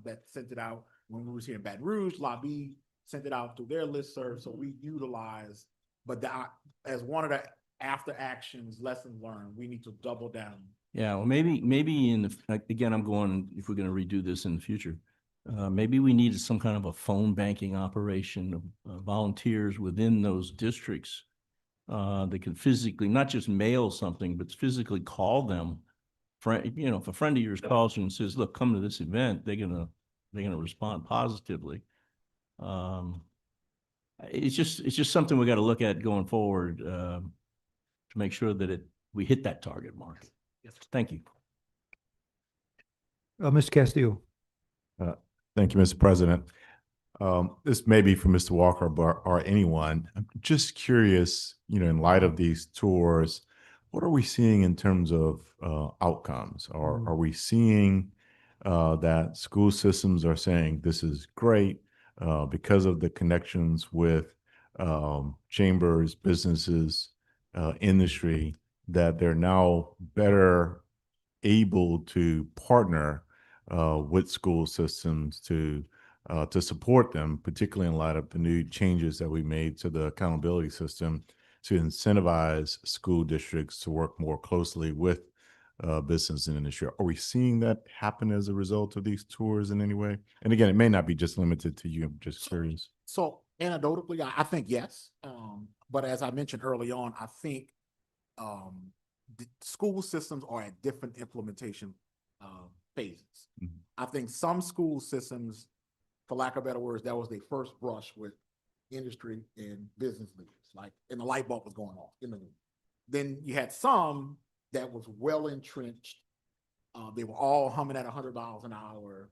C: that sent it out when we were here in Baton Rouge. Lobby sent it out to their listserv, so we utilized, but as one of the after actions, lessons learned, we need to double down.
F: Yeah, well, maybe again, I'm going, if we're going to redo this in the future, maybe we needed some kind of a phone banking operation of volunteers within those districts that can physically, not just mail something, but physically call them. If a friend of yours calls you and says, look, come to this event, they're gonna respond positively. It's just something we got to look at going forward to make sure that we hit that target market.
C: Yes.
F: Thank you.
A: Mr. Castillo?
I: Thank you, Mr. President. This may be for Mr. Walker or anyone. I'm just curious, in light of these tours, what are we seeing in terms of outcomes? Are we seeing that school systems are saying this is great because of the connections with chambers, businesses, industry, that they're now better able to partner with school systems to support them, particularly in light of the new changes that we made to the accountability system to incentivize school districts to work more closely with business and industry. Are we seeing that happen as a result of these tours in any way? And again, it may not be just limited to you. I'm just curious.
C: So anecdotally, I think yes. But as I mentioned early on, I think the school systems are at different implementation phases.
I: Mhm.
C: I think some school systems, for lack of better words, that was their first brush with industry and business leaders, and the light bulb was going off in the room. Then you had some that was well entrenched. They were all humming at $100 an hour.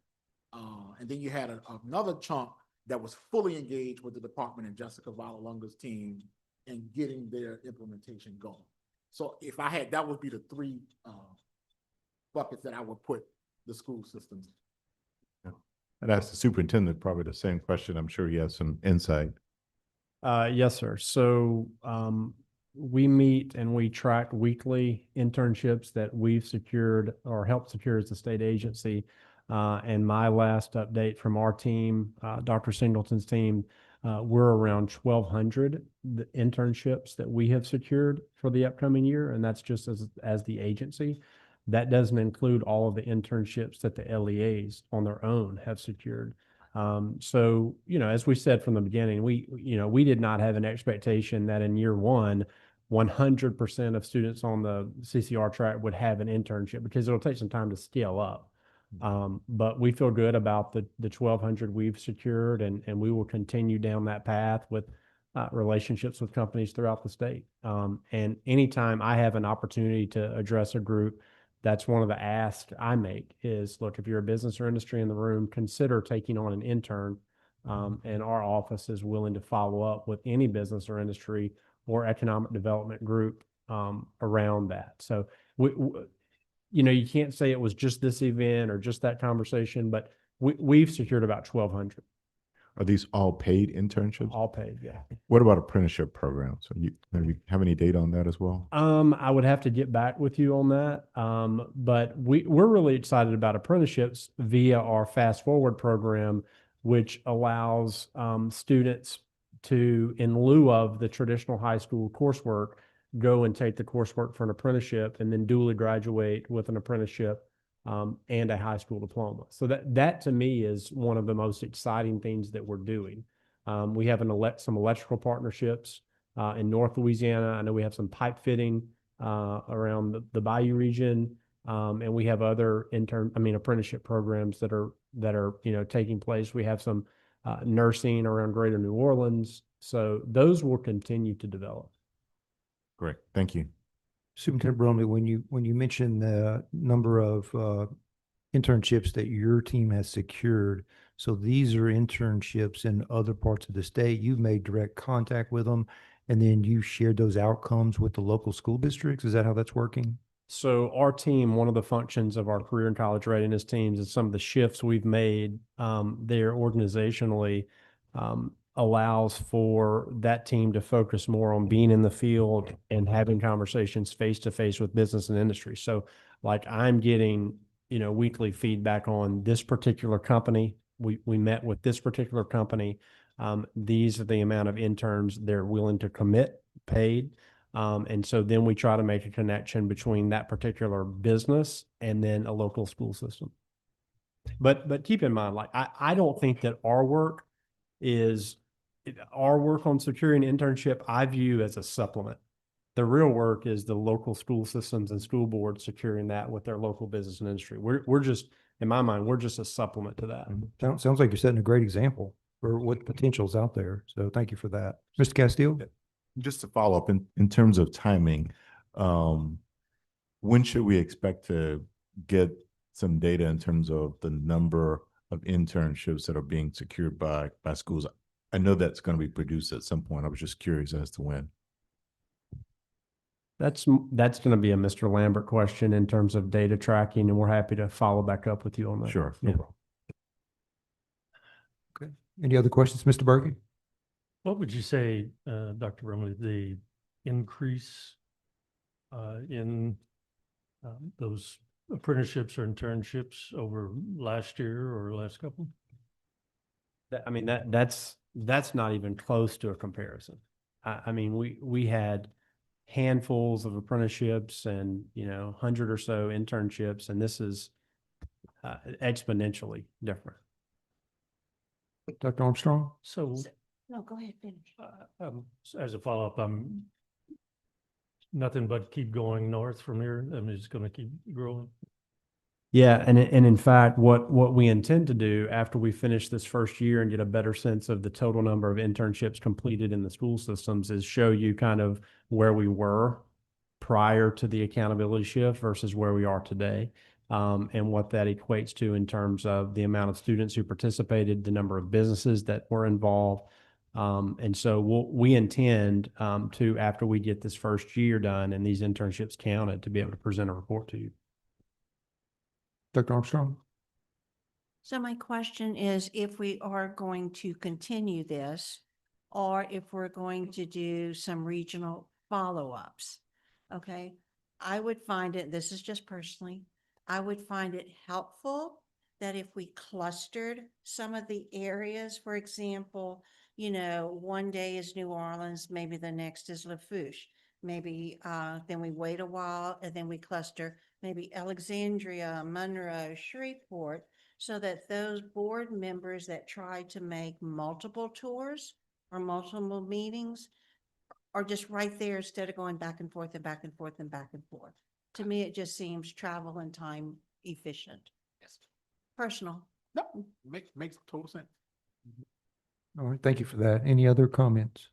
C: And then you had another chunk that was fully engaged with the department and Jessica Valalunga's team and getting their implementation going. So if I had, that would be the 3 buckets that I would put the school systems in.
I: And ask the superintendent probably the same question. I'm sure he has some insight.
J: Yes, sir. So we meet and we track weekly internships that we've secured or helped secure as a state agency. And my last update from our team, Dr. Singleton's team, We're around 1,200 internships that we have secured for the upcoming year, and that's just as the agency. That doesn't include all of the internships that the LEAs on their own have secured. So, as we said from the beginning, we did not have an expectation that in year one, 100% of students on the CCR track would have an internship because it'll take some time to scale up. But we feel good about the 1,200 we've secured, and we will continue down that path with relationships with companies throughout the state. And anytime I have an opportunity to address a group, that's one of the asks I make is, look, if you're a business or industry in the room, consider taking on an intern. And our office is willing to follow up with any business or industry or economic development group around that. So you can't say it was just this event or just that conversation, but we've secured about 1,200,
I: Are these all paid internships?
J: all paid. Yeah.
I: What about apprenticeship programs? You have any data on that as well?
J: I would have to get back with you on that. But we're really excited about apprenticeships via our Fast Forward program, which allows students to, in lieu of the traditional high school coursework, go and take the coursework for an apprenticeship and then duly graduate with an apprenticeship and a high school diploma. So that to me is one of the most exciting things that we're doing. We have some electrical partnerships in North Louisiana. I know we have some pipe fitting around the Bayou region, and we have other apprenticeship programs that are taking place. We have some nursing around Greater New Orleans, so those will continue to develop.
I: Great, thank you.
A: Superintendent Brumley, when you mentioned the number of internships that your team has secured, so these are internships in other parts of the state. You've made direct contact with them, and then you shared those outcomes with the local school districts. Is that how that's working?
J: So our team, one of the functions of our career and college readiness teams and some of the shifts we've made there organizationally allows for that team to focus more on being in the field and having conversations face to face with business and industry. So like I'm getting, weekly feedback on this particular company. We met with this particular company. These are the amount of interns they're willing to commit paid. And so then we try to make a connection between that particular business and then a local school system. But keep in mind, like I don't think that our work on securing internship, I view as a supplement. The real work is the local school systems and school boards securing that with their local business and industry. We're just, in my mind, we're just a supplement to that.
A: Sounds like you're setting a great example for what potential's out there. So thank you for that. Mr. Castillo?
I: Just to follow up in terms of timing, when should we expect to get some data in terms of the number of internships that are being secured by schools? I know that's going to be produced at some point. I was just curious as to when.
J: That's going to be a Mr. Lambert question in terms of data tracking, and we're happy to follow back up with you on that.
I: Sure.
J: Yeah.
I: No problem.
A: Okay. Any other questions, Mr. Berkey?
H: What would you say, Dr. Brumley, the increase in those apprenticeships or internships over last year or last couple?
J: That's not even close to a comparison. We had handfuls of apprenticeships and 100 or so internships, and this is exponentially different.
A: Dr. Armstrong?
H: So
E: No, go ahead, finish.
H: as a follow-up, I'm nothing but keep going north from here. I'm just going to keep growing.
J: Yeah, and in fact, what we intend to do after we finish this first year and get a better sense of the total number of internships completed in the school systems is show you kind of where we were prior to the accountability shift versus where we are today, and what that equates to in terms of the amount of students who participated, the number of businesses that were involved. And so we intend to, after we get this first year done and these internships counted, to be able to present a report to you.
A: Dr. Armstrong?
E: So my question is, if we are going to continue this, or if we're going to do some regional follow-ups, okay? I would find it, this is just personally, I would find it helpful that if we clustered some of the areas, for example, you know, one day is New Orleans, maybe the next is Lafourche. Maybe, then we wait a while and then we cluster, maybe Alexandria, Monroe, Shreveport, so that those board members that try to make multiple tours or multiple meetings are just right there instead of going back and forth and back and forth and back and forth. To me, it just seems travel and time efficient.
C: Yes.
E: Personal.
C: No, makes total sense.
A: All right, thank you for that. Any other comments?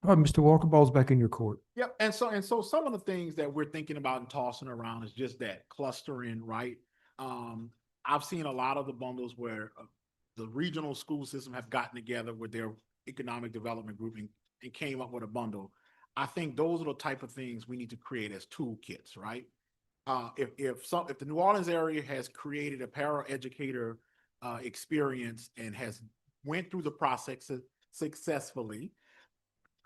A: All right, Mr. Walker, ball's back in your court.
C: Yep, and so some of the things that we're thinking about and tossing around is just that clustering, right? I've seen a lot of the bundles where the regional school system have gotten together with their economic development group and came up with a bundle. I think those are the type of things we need to create as toolkits, right? If the New Orleans area has created a paraeducator experience and has went through the process successfully,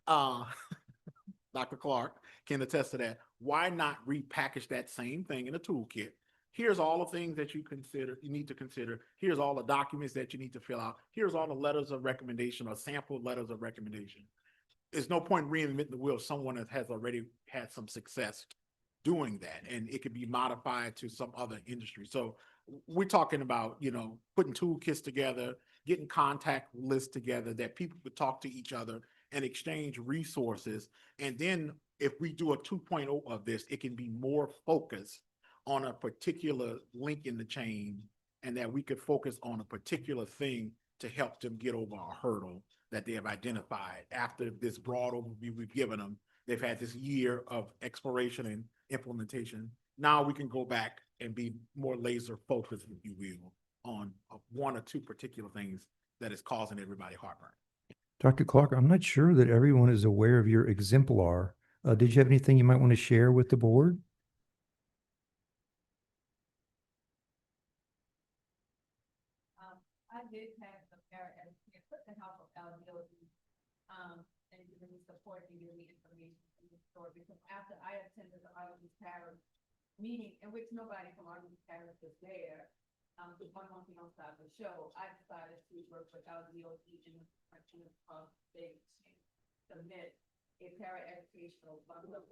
C: Dr. Clark can attest to that. Why not repackage that same thing in a toolkit? Here's all the things that you need to consider. Here's all the documents that you need to fill out. Here's all the letters of recommendation or sample letters of recommendation. There's no point reinventing the wheel if someone that has already had some success doing that, and it could be modified to some other industry. So we're talking about, putting toolkits together, getting contact lists together that people could talk to each other and exchange resources. And then if we do a 2.0 of this, it can be more focused on a particular link in the chain, and that we could focus on a particular thing to help them get over a hurdle that they have identified. After this broad overview we've given them, they've had this year of exploration and implementation. Now we can go back and be more laser focused, if you will, on one or two particular things that is causing everybody heartburn.
A: Dr. Clark, I'm not sure that everyone is aware of your exemplar. Did you have anything you might want to share with the board?
K: I did have some parent with the help of LDOD, and giving me support and giving me information from the store, because after I attended the Arlington Parish meeting, in which nobody from Arlington Parish was there, the one thing on side of the show, I decided to work with LDOD in the section of state to submit a para-educational bundle.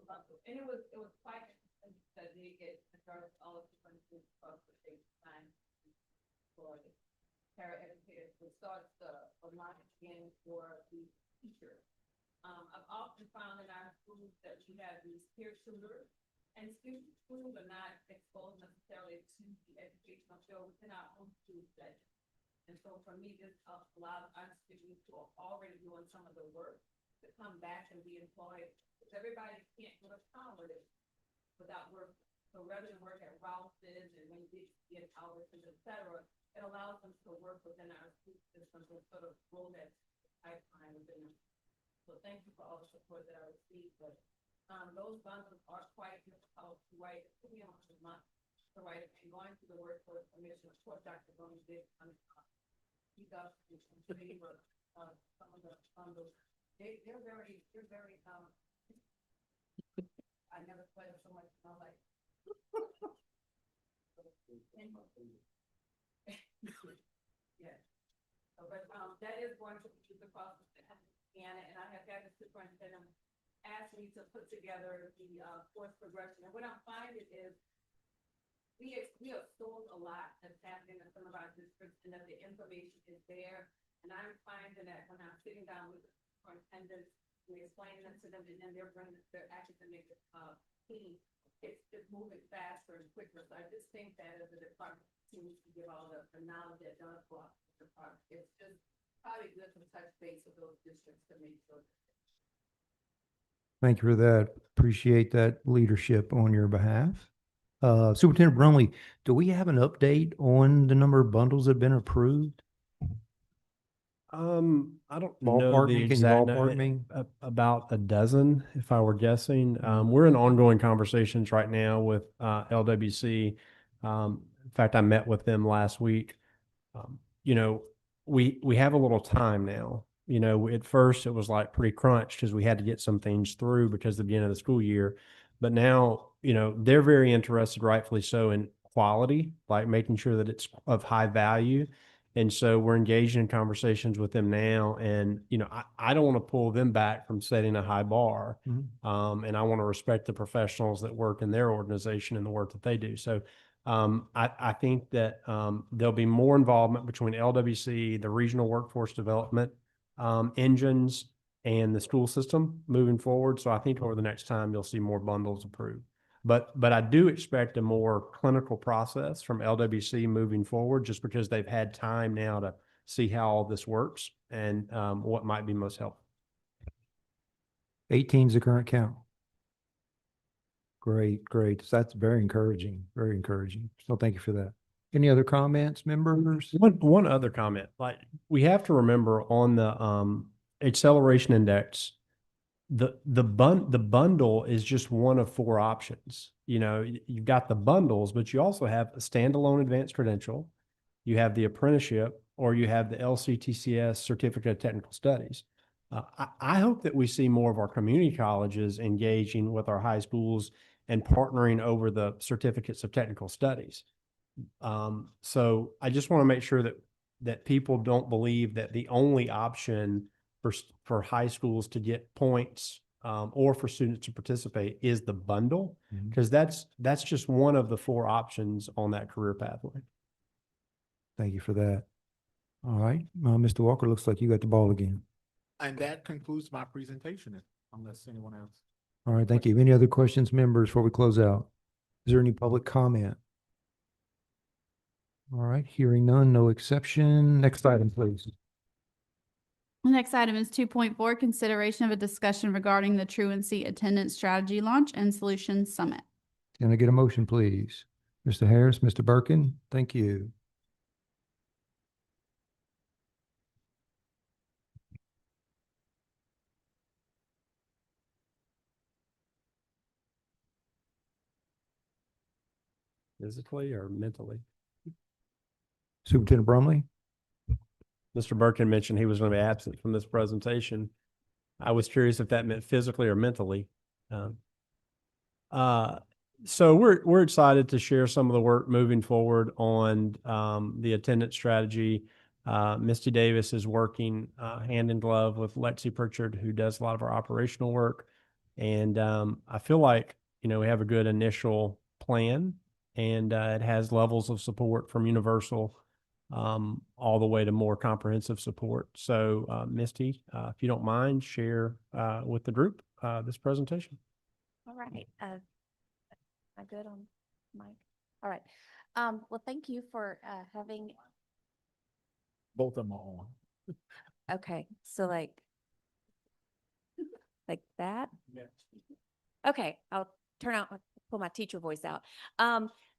K: And it was quite interesting because they get addressed all of the different groups across the state time for the para-educators, which starts the line again for the teachers. I've often found in our schools that we have these peer tutors, and students who are not exposed necessarily to the educational field within our own school setting. And so for me, this allows our students who are already doing some of the work to come back and be employed, because everybody can't go to college without work. So rather than work at Rouse's and when you get hours and et cetera, it allows them to work within our school systems and sort of roll that pipeline within them. So thank you for all the support that I received, but those bundles are quite difficult to write. It took me almost a month to write it, and going through the workforce commission, of course, Dr. Boone did he does favor some of the bundles. They're very I never played so much, and I was like yeah. So, but that is going to be the process, and I have got the superintendent asked me to put together the course progression. And what I'm finding is we have sold a lot that's happening in some of our districts, and that the information is there. And I'm finding that when I'm sitting down with the superintendents and explaining it to them, and then they're bringing their academic team, it's moving faster and quicker. So I just think that as a department continues to give all the knowledge that does go out to the department, it's just probably good to touch base with those districts to make sure.
A: Thank you for that. Appreciate that leadership on your behalf. Superintendent Brumley, do we have an update on the number of bundles that have been approved?
J: I don't know
A: Ballpark
J: the
A: me, can you
J: exact,
A: ballpark me?
J: about a dozen, if I were guessing. We're in ongoing conversations right now with LWC. In fact, I met with them last week. We have a little time now. At first it was like pretty crunched because we had to get some things through because of the beginning of the school year. But now, they're very interested, rightfully so, in quality, like making sure that it's of high value. And so we're engaged in conversations with them now. And, I don't want to pull them back from setting a high bar. And I want to respect the professionals that work in their organization and the work that they do. So I think that there'll be more involvement between LWC, the regional workforce development engines, and the school system moving forward. So I think over the next time, you'll see more bundles approved. But I do expect a more clinical process from LWC moving forward, just because they've had time now to see how all this works and what might be most helpful.
A: 18 is the current count. Great, great. So that's very encouraging, very encouraging. So thank you for that. Any other comments, members?
J: One other comment, like we have to remember on the acceleration index, the bundle is just one of 4 options. You've got the bundles, but you also have a standalone advanced credential, you have the apprenticeship, or you have the LCTCS Certificate of Technical Studies. I hope that we see more of our community colleges engaging with our high schools and partnering over the certificates of technical studies. So I just want to make sure that people don't believe that the only option for high schools to get points or for students to participate is the bundle, because that's just one of the 4 options on that career pathway.
A: Thank you for that. All right, Mr. Walker, looks like you got the ball again.
C: And that concludes my presentation, unless anyone else.
A: All right, thank you. Any other questions, members, before we close out? Is there any public comment? All right, hearing none, no exception. Next item, please.
B: The next item is 2.4, consideration of a discussion regarding the truancy attendance strategy launch and solutions summit.
A: Can I get a motion, please? Mr. Harris, Mr. Birkin, thank you.
J: Physically or mentally?
A: Superintendent Brumley?
J: Mr. Birkin mentioned he was going to be absent from this presentation. I was curious if that meant physically or mentally. So we're excited to share some of the work moving forward on the attendance strategy. Misty Davis is working hand in glove with Lexi Pritchard, who does a lot of our operational work. And I feel like, we have a good initial plan, and it has levels of support from Universal all the way to more comprehensive support. So Misty, if you don't mind, share with the group this presentation.
L: All right. Am I good on mic? All right. Well, thank you for having.
C: Both of them are on.
L: Okay, so like that. Okay, I'll pull my teacher voice out.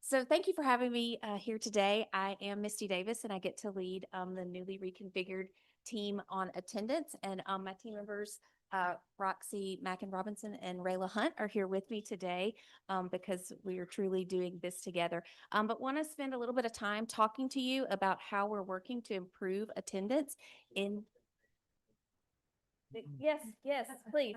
L: So thank you for having me here today. I am Misty Davis, and I get to lead the newly reconfigured team on attendance. And my team members, Roxy Mackin Robinson and Rayla Hunt, are here with me today because we are truly doing this together. But want to spend a little bit of time talking to you about how we're working to improve attendance in. Yes, please.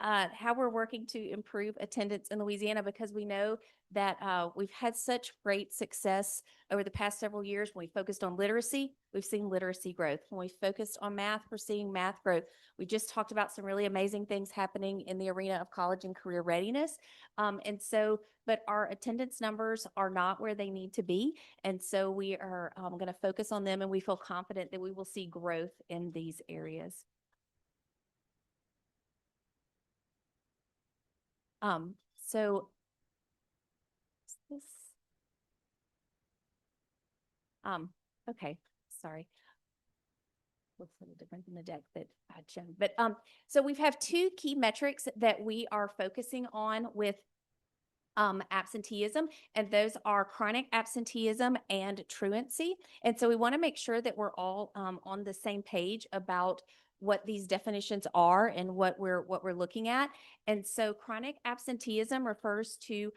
L: How we're working to improve attendance in Louisiana, because we know that we've had such great success over the past several years. When we focused on literacy, we've seen literacy growth. When we focused on math, we're seeing math growth. We just talked about some really amazing things happening in the arena of college and career readiness. But our attendance numbers are not where they need to be. And so we are going to focus on them, and we feel confident that we will see growth in these areas. Okay, sorry. Looks a little different than the deck that I had shown. But so we have 2 key metrics that we are focusing on with absenteeism, and those are chronic absenteeism and truancy. And so we want to make sure that we're all on the same page about what these definitions are and what we're looking at. And so chronic absenteeism refers to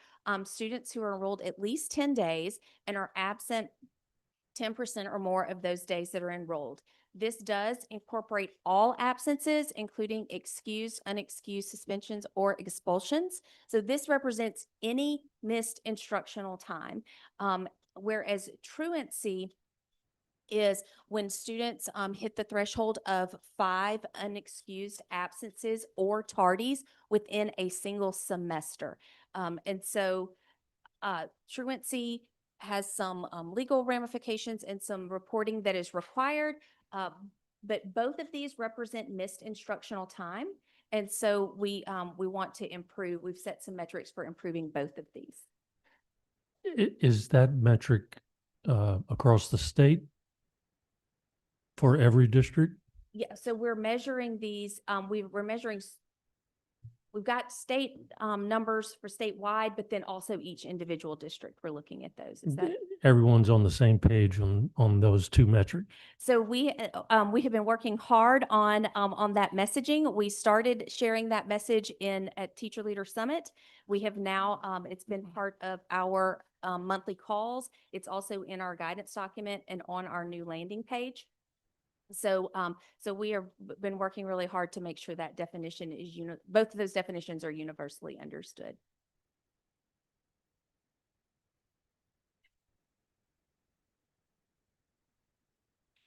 L: students who are enrolled at least 10 days and are absent 10% or more of those days that are enrolled. This does incorporate all absences, including excused, unexcused suspensions, or expulsions. So this represents any missed instructional time. whereas truancy is when students hit the threshold of 5 unexcused absences or tardies within a single semester. And so truancy has some legal ramifications and some reporting that is required. But both of these represent missed instructional time. And so we want to improve. We've set some metrics for improving both of these.
H: Is that metric across the state for every district?
L: Yeah, so we're measuring these, we're measuring, we've got state numbers for statewide, but then also each individual district, we're looking at those. Is that?
H: Everyone's on the same page on those two metrics?
L: So we have been working hard on that messaging. We started sharing that message at Teacher Leader Summit. We have now, it's been part of our monthly calls. It's also in our guidance document and on our new landing page. So, we have been working really hard to make sure that definition is, both of those definitions are universally understood.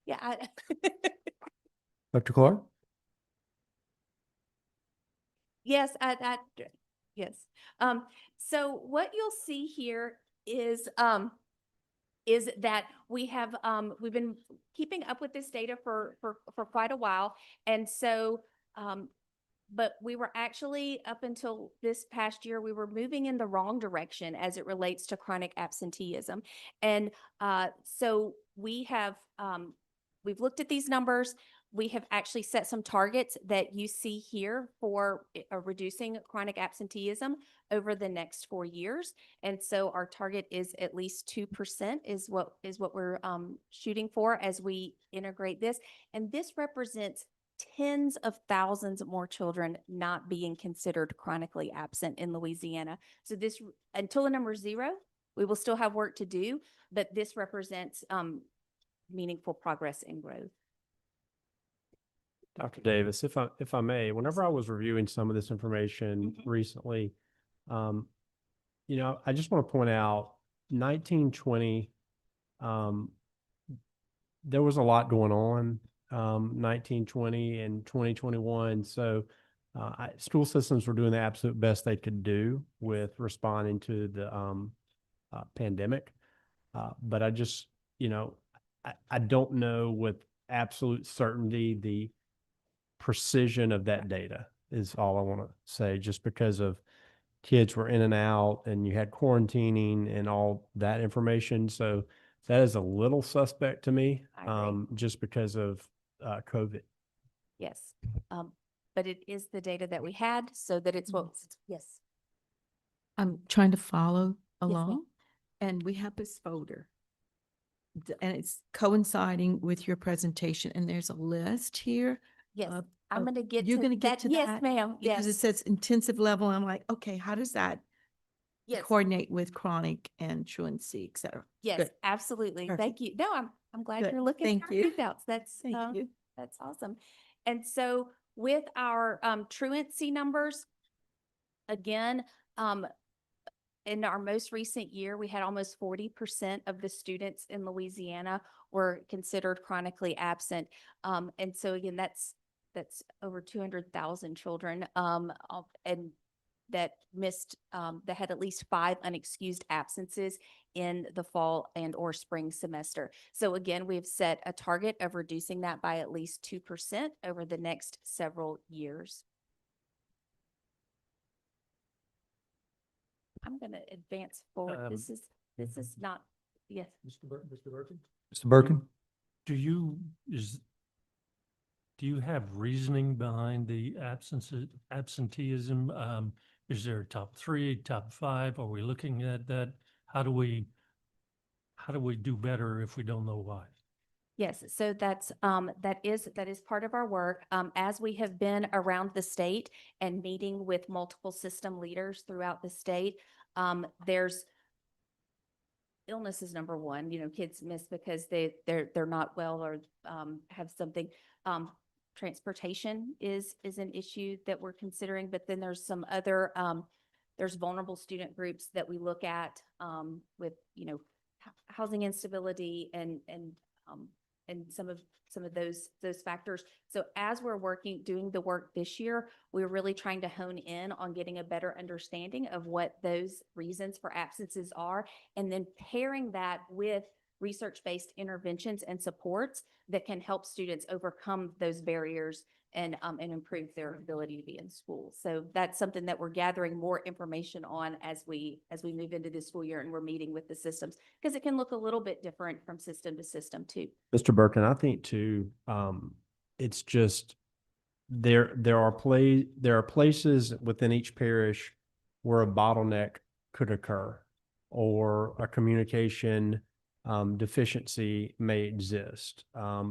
L: Yeah.
A: Dr. Clark?
L: Yes, yes. So what you'll see here is that we have, we've been keeping up with this data for quite a while. And so, but we were actually, up until this past year, we were moving in the wrong direction as it relates to chronic absenteeism. And so we have, we've looked at these numbers. We have actually set some targets that you see here for reducing chronic absenteeism over the next 4 years. And so our target is at least 2% is what we're shooting for as we integrate this. And this represents tens of thousands more children not being considered chronically absent in Louisiana. So this, until the number is 0, we will still have work to do, but this represents meaningful progress and growth.
J: Dr. Davis, if I may, whenever I was reviewing some of this information recently, I just want to point out 1920, there was a lot going on, 1920 and 2021. So school systems were doing the absolute best they could do with responding to the pandemic. But I just, I don't know with absolute certainty the precision of that data is all I want to say, just because of kids were in and out and you had quarantining and all that information. So that is a little suspect to me, just because of COVID.
L: Yes. But it is the data that we had, so that it's what, yes.
G: I'm trying to follow
L: ma'am.
G: along, and we have this folder. And it's coinciding with your presentation, and there's a list here.
L: Yes,
G: of-
L: I'm
G: of-
L: going to get
G: You're
L: to
G: going to get
L: that.
G: to
L: Yes,
G: that?
L: ma'am.
G: Because it
L: Yes.
G: says intensive level. I'm like, okay, how does that
L: Yes.
G: coordinate with chronic and truancy, et cetera?
L: Yes,
G: Good.
L: absolutely.
G: Perfect.
L: Thank you. No, I'm glad
G: Good.
L: you're looking
G: Thank
L: at our
G: you.
L: handouts. That's
G: Thank you.
L: that's awesome. And so with our truancy numbers, again, in our most recent year, we had almost 40% of the students in Louisiana were considered chronically absent. And so again, that's over 200,000 children, and that missed, that had at least 5 unexcused absences in the fall and or spring semester. So again, we've set a target of reducing that by at least 2% over the next several years. I'm going to advance forward. This is not, yes.
H: Mr. Burton?
A: Mr. Birkin?
H: Do you have reasoning behind the absenteeism? Is there a top 3, top 5? Are we looking at that? How do we do better if we don't know why?
L: Yes, so that is part of our work. As we have been around the state and meeting with multiple system leaders throughout the state, there's illness is number one. Kids miss because they're not well or have something. Transportation is an issue that we're considering, but then there's some other there's vulnerable student groups that we look at with housing instability and some of those factors. So as we're doing the work this year, we're really trying to hone in on getting a better understanding of what those reasons for absences are, and then pairing that with research-based interventions and supports that can help students overcome those barriers and improve their ability to be in school. So that's something that we're gathering more information on as we move into this school year, and we're meeting with the systems, because it can look a little bit different from system to system too.
J: Mr. Burton, I think too, it's just there are places within each parish where a bottleneck could occur, or a communication deficiency may exist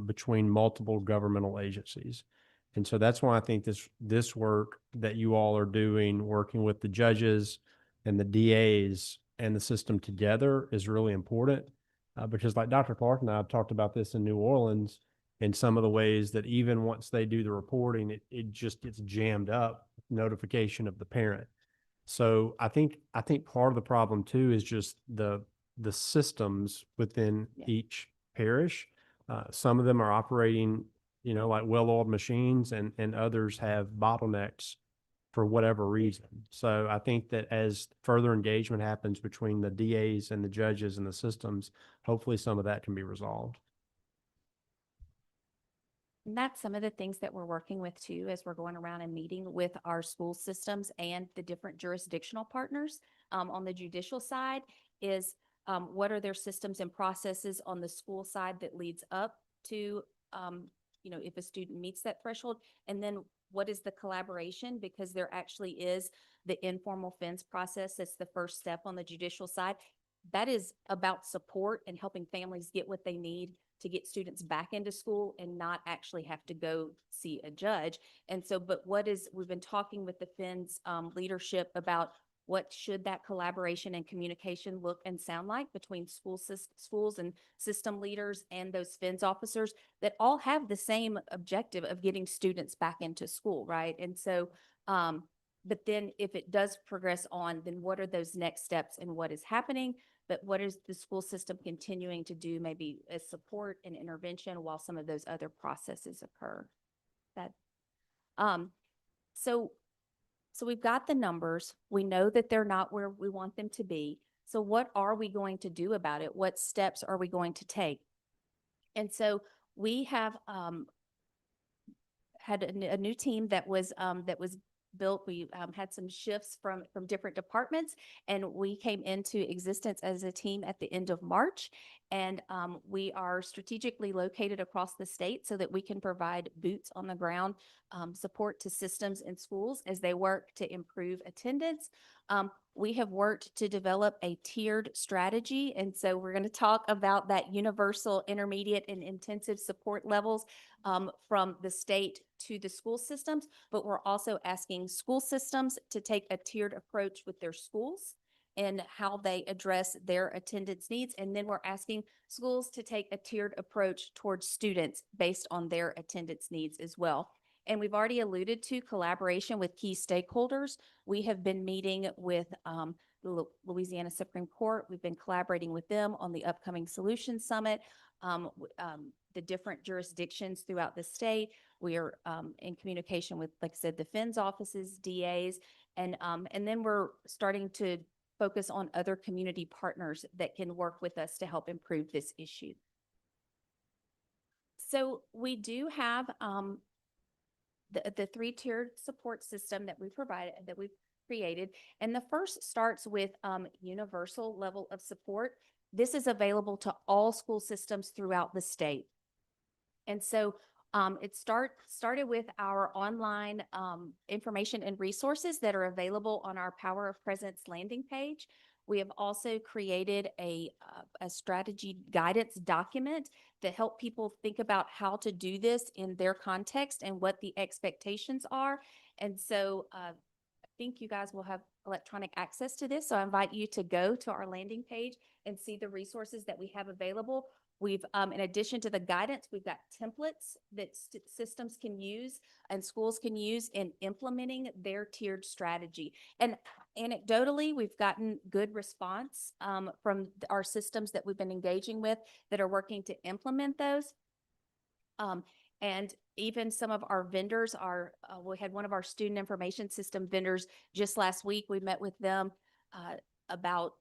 J: between multiple governmental agencies. And so that's why I think this work that you all are doing, working with the judges and the DAs and the system together, is really important. Because like Dr. Clark and I have talked about this in New Orleans, in some of the ways that even once they do the reporting, it just gets jammed up, notification of the parent. So I think part of the problem too is just the systems within
L: Yeah.
J: each parish. Some of them are operating, like well-oiled machines, and others have bottlenecks for whatever reason. So I think that as further engagement happens between the DAs and the judges and the systems, hopefully some of that can be resolved.
L: And that's some of the things that we're working with too, as we're going around and meeting with our school systems and the different jurisdictional partners. On the judicial side is what are their systems and processes on the school side that leads up to, if a student meets that threshold, and then what is the collaboration? Because there actually is the informal fence process. That's the first step on the judicial side. That is about support and helping families get what they need to get students back into school and not actually have to go see a judge. And so, but we've been talking with the FENS leadership about what should that collaboration and communication look and sound like between schools and system leaders and those FENS officers that all have the same objective of getting students back into school, right? And so, but then if it does progress on, then what are those next steps and what is happening? But what is the school system continuing to do, maybe as support and intervention while some of those other processes occur? So we've got the numbers. We know that they're not where we want them to be. So what are we going to do about it? What steps are we going to take? And so we have had a new team that was built. We had some shifts from different departments, and we came into existence as a team at the end of March. And we are strategically located across the state so that we can provide boots on the ground support to systems and schools as they work to improve attendance. We have worked to develop a tiered strategy. And so we're going to talk about that universal, intermediate, and intensive support levels from the state to the school systems. But we're also asking school systems to take a tiered approach with their schools and how they address their attendance needs. And then we're asking schools to take a tiered approach towards students based on their attendance needs as well. And we've already alluded to collaboration with key stakeholders. We have been meeting with the Louisiana Supreme Court. We've been collaborating with them on the upcoming Solutions Summit, the different jurisdictions throughout the state. We are in communication with, like I said, the FENS offices, DAs, and then we're starting to focus on other community partners that can work with us to help improve this issue. So we do have the three-tiered support system that we provided, that we've created. And the first starts with universal level of support. This is available to all school systems throughout the state. And so it started with our online information and resources that are available on our Power of Presence landing page. We have also created a strategy guidance document that help people think about how to do this in their context and what the expectations are. And so I think you guys will have electronic access to this. So I invite you to go to our landing page and see the resources that we have available. We've, in addition to the guidance, we've got templates that systems can use and schools can use in implementing their tiered strategy. And anecdotally, we've gotten good response from our systems that we've been engaging with that are working to implement those. And even some of our vendors are, we had one of our student information system vendors just last week. We met with them about,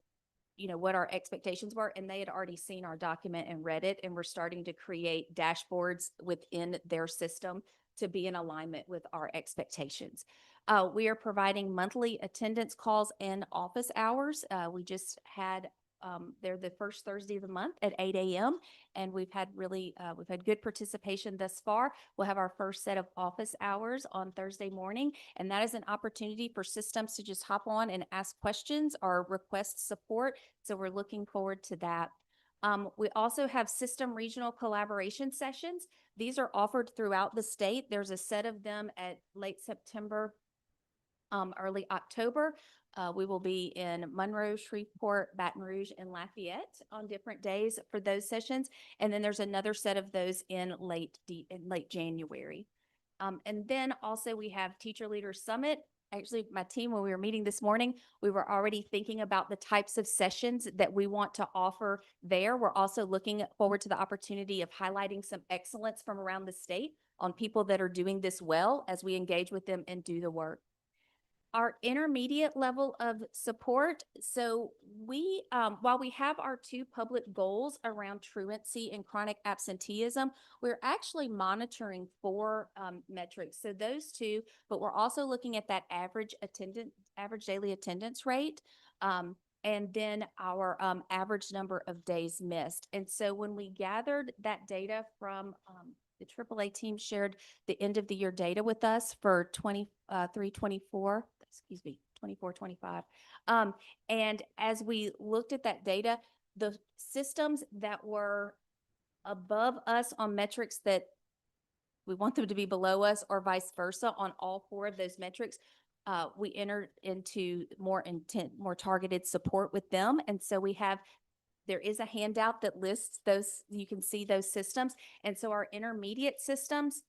L: you know, what our expectations were, and they had already seen our document and read it, and we're starting to create dashboards within their system to be in alignment with our expectations. We are providing monthly attendance calls and office hours. We just had they're the first Thursday of the month at 8 a.m. and we've had good participation thus far. We'll have our first set of office hours on Thursday morning, and that is an opportunity for systems to just hop on and ask questions or request support. So we're looking forward to that. We also have system regional collaboration sessions. These are offered throughout the state. There's a set of them at late September, early October. We will be in Monroe, Shreveport, Baton Rouge, and Lafayette on different days for those sessions. And then there's another set of those in late January. And then also we have Teacher Leaders Summit. Actually, my team, when we were meeting this morning, we were already thinking about the types of sessions that we want to offer there. We're also looking forward to the opportunity of highlighting some excellence from around the state on people that are doing this well as we engage with them and do the work. Our intermediate level of support. So we, while we have our 2 public goals around truancy and chronic absenteeism, we're actually monitoring 4 metrics. So those 2, but we're also looking at that average daily attendance rate. And then our average number of days missed. And so when we gathered that data from the AAA team shared the end of the year data with us for 23-24, 24-25. And as we looked at that data, the systems that were above us on metrics that we want them to be below us or vice versa on all 4 of those metrics, we entered into more targeted support with them. And so there is a handout that lists those, you can see those systems. And so our intermediate systems,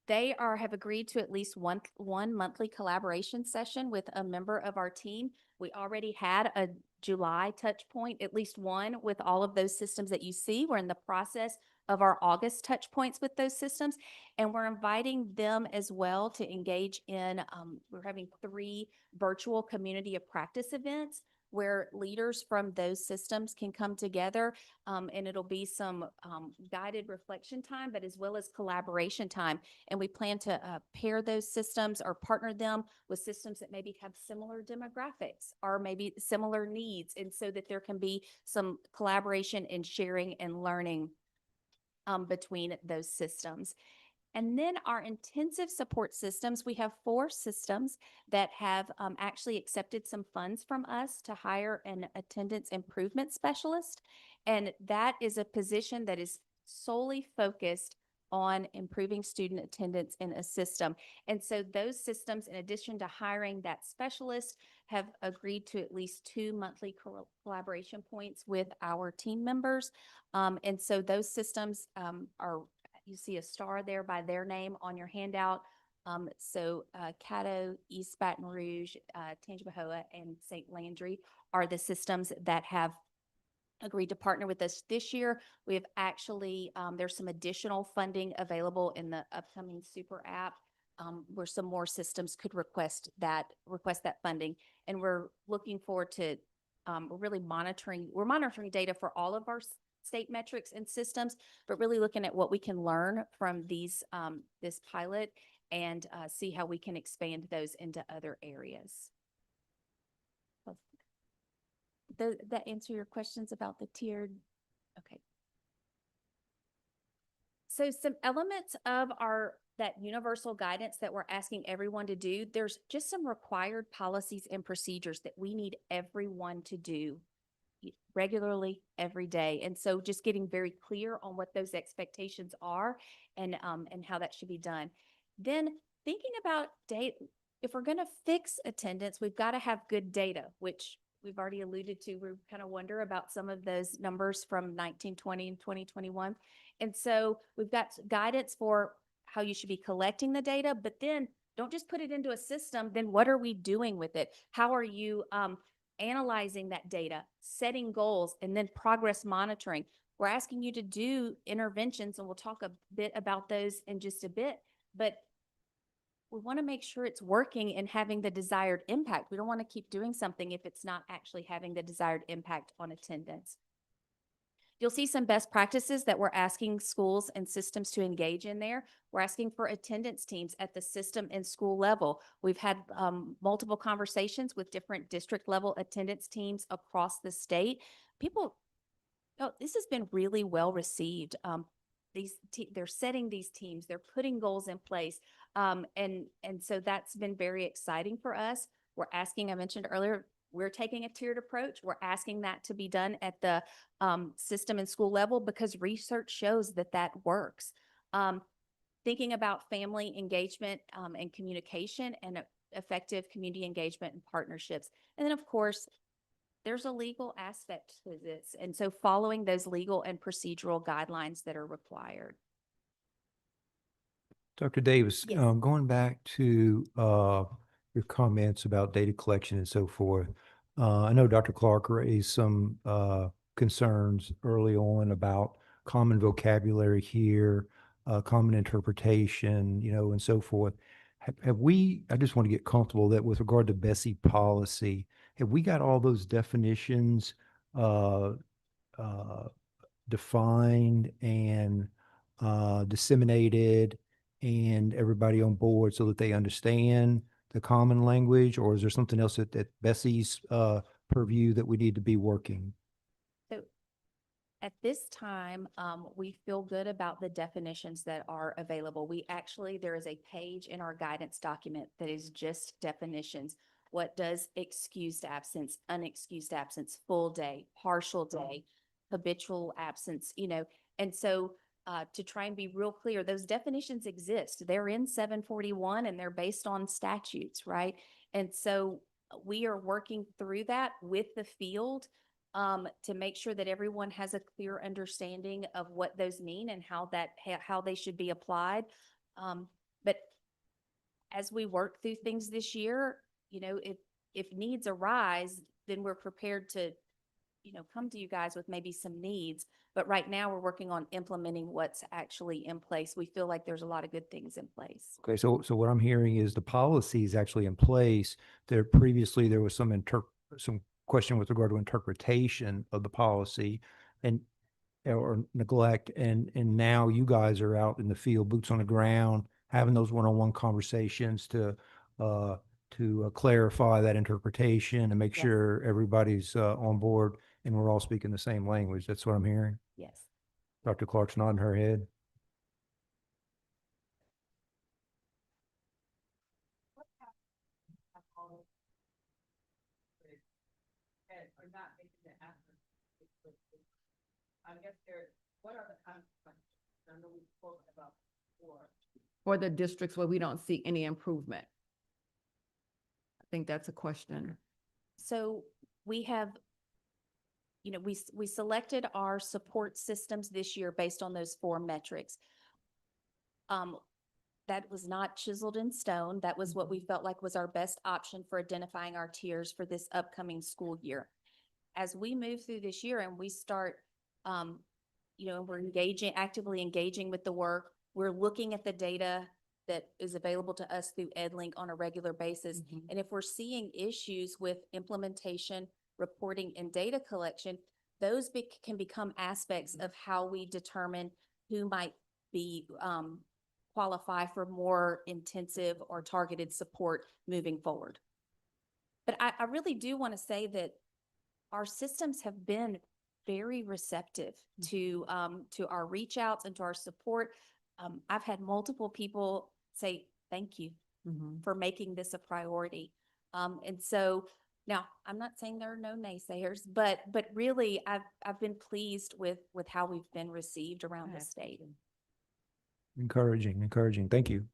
L: they have agreed to at least one monthly collaboration session with a member of our team. We already had a July touch point, at least one with all of those systems that you see. We're in the process of our August touch points with those systems, and we're inviting them as well to engage in, we're having 3 virtual community of practice events where leaders from those systems can come together, and it'll be some guided reflection time, but as well as collaboration time. And we plan to pair those systems or partner them with systems that maybe have similar demographics or maybe similar needs, and so that there can be some collaboration and sharing and learning between those systems. And then our intensive support systems, we have 4 systems that have actually accepted some funds from us to hire an attendance improvement specialist. And that is a position that is solely focused on improving student attendance in a system. And so those systems, in addition to hiring that specialist, have agreed to at least 2 monthly collaboration points with our team members. And so those systems are, you see a star there by their name on your handout. Caddo, East Baton Rouge, Tangipahoa, and St. Landry are the systems that have agreed to partner with us this year. We have actually, there's some additional funding available in the upcoming super app where some more systems could request that funding. And we're looking forward to we're monitoring data for all of our state metrics and systems, but really looking at what we can learn from these this pilot and see how we can expand those into other areas. Does that answer your questions about the tiered? Okay. So some elements of that universal guidance that we're asking everyone to do, there's just some required policies and procedures that we need everyone to do regularly every day. And so just getting very clear on what those expectations are and how that should be done. Then thinking about if we're going to fix attendance, we've got to have good data, which we've already alluded to, we kind of wonder about some of those numbers from 1920 and 2021. And so we've got guidance for how you should be collecting the data, but then don't just put it into a system. Then what are we doing with it? How are you analyzing that data, setting goals, and then progress monitoring? We're asking you to do interventions, and we'll talk a bit about those in just a bit, but we want to make sure it's working and having the desired impact. We don't want to keep doing something if it's not actually having the desired impact on attendance. You'll see some best practices that we're asking schools and systems to engage in there. We're asking for attendance teams at the system and school level. We've had multiple conversations with different district level attendance teams across the state. People, this has been really well received. They're setting these teams, they're putting goals in place. And so that's been very exciting for us. We're asking, I mentioned earlier, we're taking a tiered approach. We're asking that to be done at the system and school level because research shows that that works. Thinking about family engagement and communication and effective community engagement and partnerships. And then, of course, there's a legal aspect to this. And so following those legal and procedural guidelines that are required.
A: Dr. Davis,
L: Yes.
A: Going back to your comments about data collection and so forth, I know Dr. Clark raised some concerns early on about common vocabulary here, common interpretation, and so forth. Have we, I just want to get comfortable that with regard to BESE policy, have we got all those definitions defined and disseminated and everybody on board so that they understand the common language, or is there something else at BESE's purview that we need to be working?
L: So at this time, we feel good about the definitions that are available. There is a page in our guidance document that is just definitions. What does excused absence, unexcused absence, full day, partial day, habitual absence, and so to try and be real clear, those definitions exist. They're in 741 and they're based on statutes, right? And so we are working through that with the field to make sure that everyone has a clear understanding of what those mean and how they should be applied. But as we work through things this year, if needs arise, then we're prepared to come to you guys with maybe some needs. But right now we're working on implementing what's actually in place. We feel like there's a lot of good things in place.
A: Okay, so what I'm hearing is the policy is actually in place. Previously there was some question with regard to interpretation of the policy or neglect, and now you guys are out in the field, boots on the ground, having those one-on-one conversations to clarify that interpretation and make
L: Yes.
A: sure everybody's on board and we're all speaking the same language. That's what I'm hearing.
L: Yes.
A: Dr. Clark's nodding her head.
K: Are not making the effort. I guess what are the consequences? I know we've spoken about before. For the districts where we don't see any improvement? I think that's a question.
L: So we have, we selected our support systems this year based on those 4 metrics. That was not chiseled in stone. That was what we felt like was our best option for identifying our tiers for this upcoming school year. As we move through this year and we start, we're actively engaging with the work, we're looking at the data that is available to us through EdLink on a regular basis. And if we're seeing issues with implementation, reporting, and data collection, those can become aspects of how we determine who might be qualify for more intensive or targeted support moving forward. But I really do want to say that our systems have been very receptive to our reach outs and to our support. I've had multiple people say, thank you for making this a priority. And so now I'm not saying there are no naysayers, but really I've been pleased with how we've been received around the state.
A: Encouraging. Thank you.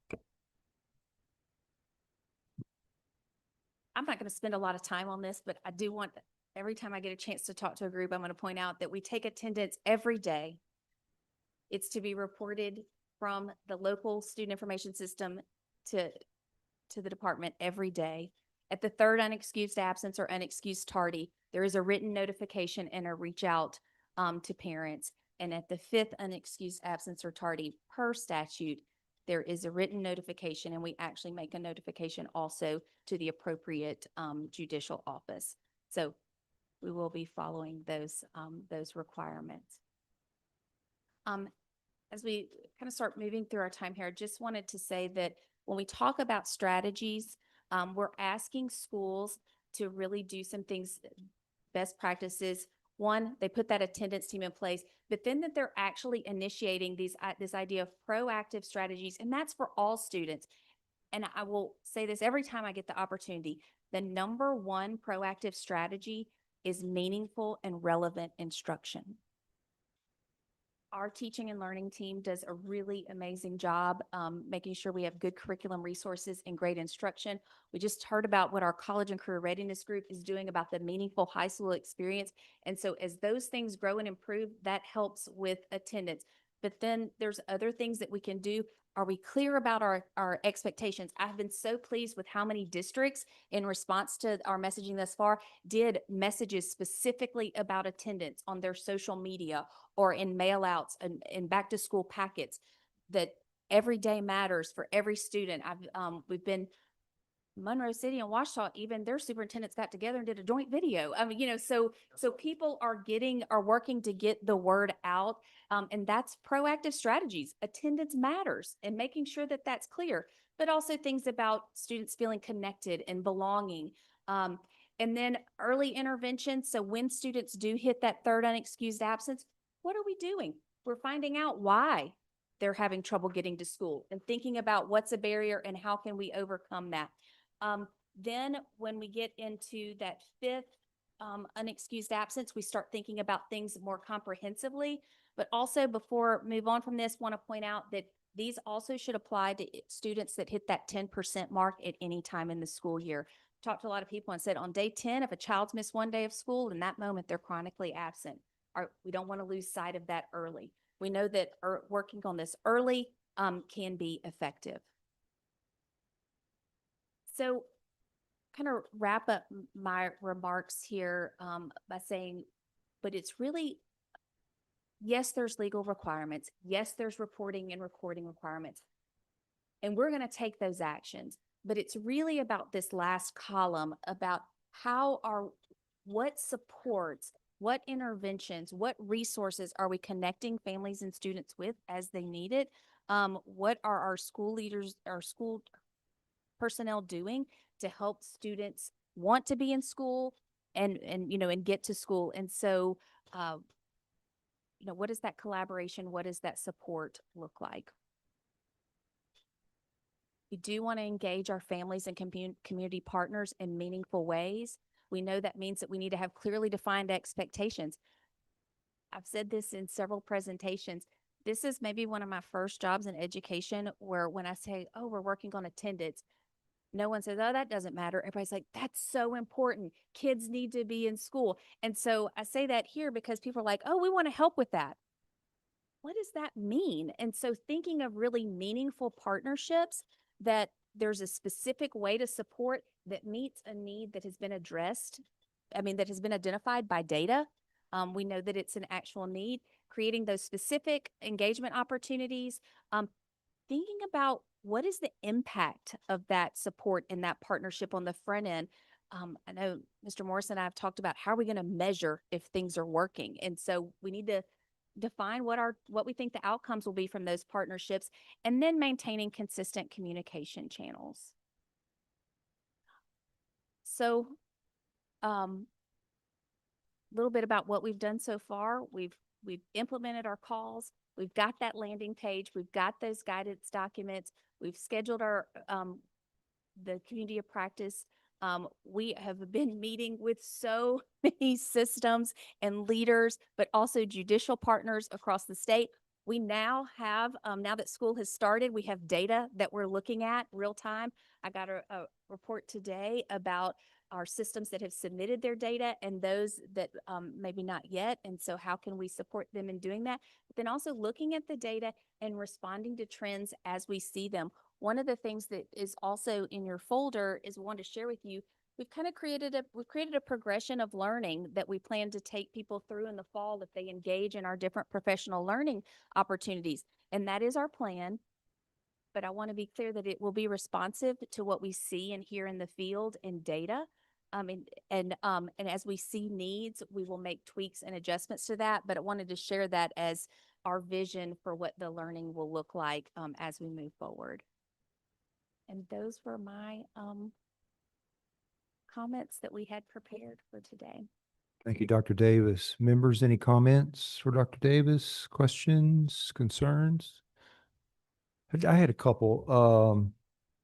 L: I'm not going to spend a lot of time on this, but I do want, every time I get a chance to talk to a group, I'm going to point out that we take attendance every day. It's to be reported from the local student information system to the department every day. At the third unexcused absence or unexcused tardy, there is a written notification and a reach out to parents. And at the fifth unexcused absence or tardy per statute, there is a written notification, and we actually make a notification also to the appropriate judicial office. So we will be following those requirements. As we kind of start moving through our time here, I just wanted to say that when we talk about strategies, we're asking schools to really do some things, best practices. One, they put that attendance team in place, but then that they're actually initiating this idea of proactive strategies, and that's for all students. And I will say this every time I get the opportunity, the number one proactive strategy is meaningful and relevant instruction. Our teaching and learning team does a really amazing job making sure we have good curriculum resources and great instruction. We just heard about what our college and career readiness group is doing about the meaningful high school experience. And so as those things grow and improve, that helps with attendance. But then there's other things that we can do. Are we clear about our expectations? I've been so pleased with how many districts, in response to our messaging thus far, did messages specifically about attendance on their social media or in mail outs and in back to school packets, that every day matters for every student. We've been Monroe City and Washita, even their superintendents got together and did a joint video. I mean, so people are working to get the word out. And that's proactive strategies. Attendance matters, and making sure that that's clear, but also things about students feeling connected and belonging. And then early intervention. So when students do hit that third unexcused absence, what are we doing? We're finding out why they're having trouble getting to school and thinking about what's a barrier and how can we overcome that. Then when we get into that fifth unexcused absence, we start thinking about things more comprehensively. But also, before move on from this, want to point out that these also should apply to students that hit that 10% mark at any time in the school year. Talked to a lot of people and said on day 10, if a child's missed one day of school, in that moment they're chronically absent. We don't want to lose sight of that early. We know that working on this early can be effective. So kind of wrap up my remarks here by saying, but it's really, yes, there's legal requirements. Yes, there's reporting and recording requirements. And we're going to take those actions. But it's really about this last column about what supports, what interventions, what resources are we connecting families and students with as they need it? What are our school leaders, our school personnel doing to help students want to be in school and get to school? And so, what does that collaboration, what does that support look like? We do want to engage our families and community partners in meaningful ways. We know that means that we need to have clearly defined expectations. I've said this in several presentations. This is maybe one of my first jobs in education where when I say, oh, we're working on attendance, no one says, oh, that doesn't matter. Everybody's like, that's so important. Kids need to be in school. And so I say that here because people are like, oh, we want to help with that. What does that mean? And so thinking of really meaningful partnerships that there's a specific way to support that meets a need that has been addressed, that has been identified by data. We know that it's an actual need, creating those specific engagement opportunities, thinking about what is the impact of that support and that partnership on the front end. I know Mr. Morris and I have talked about how are we going to measure if things are working. And so we need to define what we think the outcomes will be from those partnerships, and then maintaining consistent communication channels. So a little bit about what we've done so far. We've implemented our calls. We've got that landing page. We've got those guidance documents. We've scheduled our the community of practice. We have been meeting with so many systems and leaders, but also judicial partners across the state. We now have, now that school has started, we have data that we're looking at real time. I got a report today about our systems that have submitted their data and those that maybe not yet. And so how can we support them in doing that? But then also looking at the data and responding to trends as we see them. One of the things that is also in your folder is we want to share with you. We've created a progression of learning that we plan to take people through in the fall if they engage in our different professional learning opportunities. And that is our plan. But I want to be clear that it will be responsive to what we see and hear in the field and data. And as we see needs, we will make tweaks and adjustments to that. But I wanted to share that as our vision for what the learning will look like as we move forward. And those were my comments that we had prepared for today.
A: Thank you, Dr. Davis. Members, any comments for Dr. Davis? Questions, concerns? I had a couple.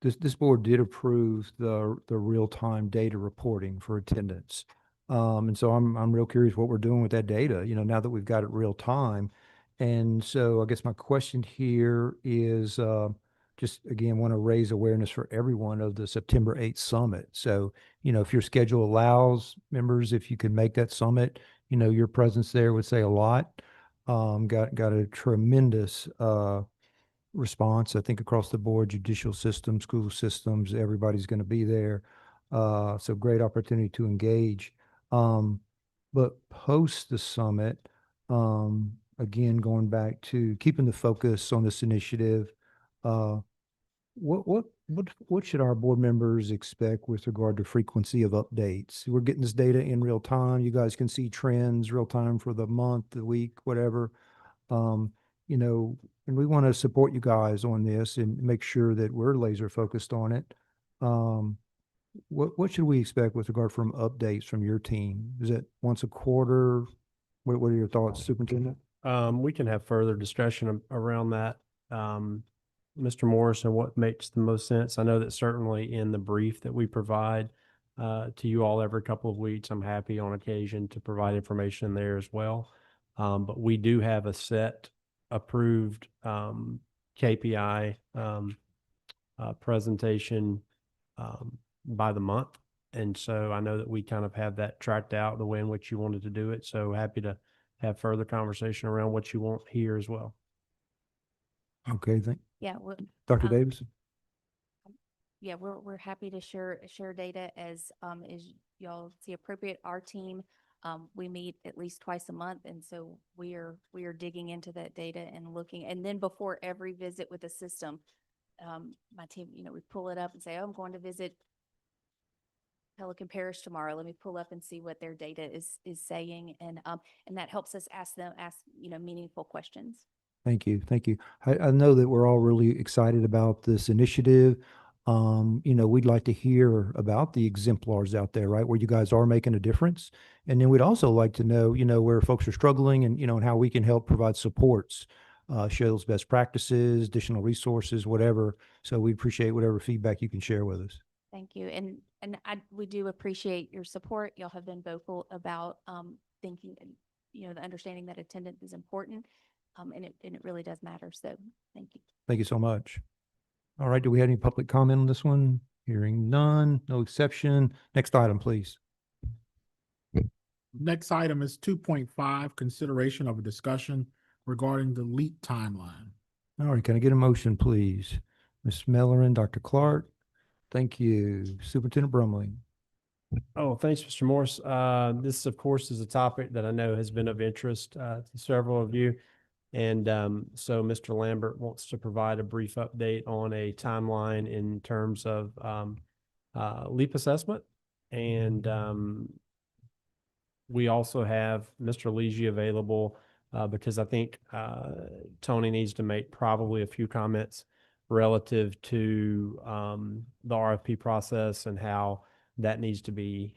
A: This board did approve the real-time data reporting for attendance. And so I'm real curious what we're doing with that data, now that we've got it real time. And so I guess my question here is, just again, want to raise awareness for everyone of the September 8th summit. So, if your schedule allows, members, if you could make that summit, your presence there would say a lot. Got a tremendous, response, I think, across the board, judicial system, school systems, everybody's going to be there. So great opportunity to engage. But post the summit, again, going back to keeping the focus on this initiative, what should our board members expect with regard to frequency of updates? We're getting this data in real time. You guys can see trends real time for the month, the week, whatever. And we want to support you guys on this and make sure that we're laser focused on it. What should we expect with regard from updates from your team? Is it once a quarter? What are your thoughts, Superintendent?
J: We can have further discussion around that. Mr. Morrison, what makes the most sense? I know that certainly in the brief that we provide to you all every couple of weeks, I'm happy on occasion to provide information there as well. But we do have a set approved KPI presentation by the month. And so I know that we kind of have that tracked out the way in which you wanted to do it. So happy to have further conversation around what you want here as well.
A: Okay,
L: Yeah.
A: Dr. Davis?
L: Yeah, we're happy to share data as y'all see appropriate. Our team, we meet at least twice a month, and so we are digging into that data and looking. And then before every visit with the system, my team, we pull it up and say, "Oh, I'm going to visit Pelican Parish tomorrow. Let me pull up and see what their data is saying," and that helps us ask meaningful questions.
A: Thank you. Thank you. I know that we're all really excited about this initiative. We'd like to hear about the exemplars out there, right, where you guys are making a difference. And then we'd also like to know, where folks are struggling and how we can help provide supports, share those best practices, additional resources, whatever. So we appreciate whatever feedback you can share with us.
L: Thank you. And we do appreciate your support. Y'all have been vocal about thinking, the understanding that attendance is important. And it really does matter. So thank you.
A: Thank you so much. All right. Do we have any public comment on this one? Hearing none, no exception. Next item, please.
C: Next item is 2.5, consideration of a discussion regarding the LEAP timeline.
A: All right. Can I get a motion, please? Ms. Mellerin, Dr. Clark. Thank you. Superintendent Brumley.
J: Oh, thanks, Mr. Morse. This, of course, is a topic that I know has been of interest to several of you. And so Mr. Lambert wants to provide a brief update on a timeline in terms of LEAP assessment. And we also have Mr. Leasy available because I think Tony needs to make probably a few comments relative to the RFP process and how that needs to be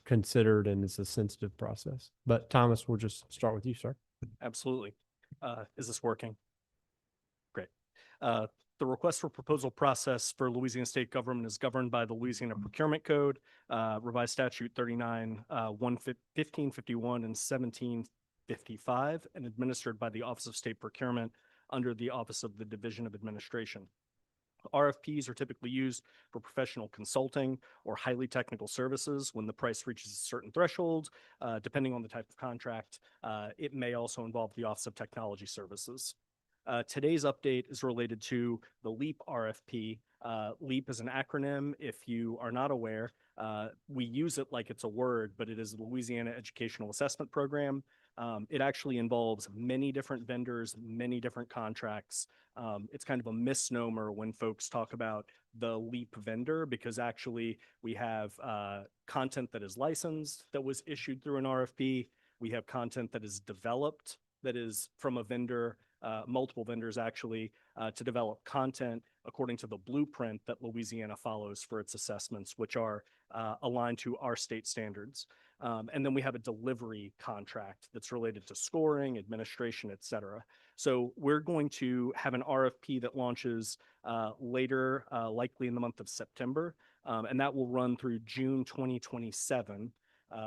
J: considered, and it's a sensitive process. But Thomas, we'll just start with you, sir.
M: Absolutely. Is this working? Great. The request for proposal process for Louisiana state government is governed by the Louisiana Procurement Code, revised statute 39, 1551 and 17 55 and administered by the Office of State Procurement under the Office of the Division of Administration. RFPs are typically used for professional consulting or highly technical services when the price reaches a certain threshold. Depending on the type of contract, it may also involve the Office of Technology Services. Today's update is related to the LEAP RFP. LEAP is an acronym. If you are not aware, we use it like it's a word, but it is the Louisiana Educational Assessment Program. It actually involves many different vendors, many different contracts. It's kind of a misnomer when folks talk about the LEAP vendor, because actually we have content that is licensed that was issued through an RFP. We have content that is developed that is from a vendor, multiple vendors actually, to develop content according to the blueprint that Louisiana follows for its assessments, which are aligned to our state standards. And then we have a delivery contract that's related to scoring, administration, et cetera. So we're going to have an RFP that launches later, likely in the month of September, and that will run through June 2027.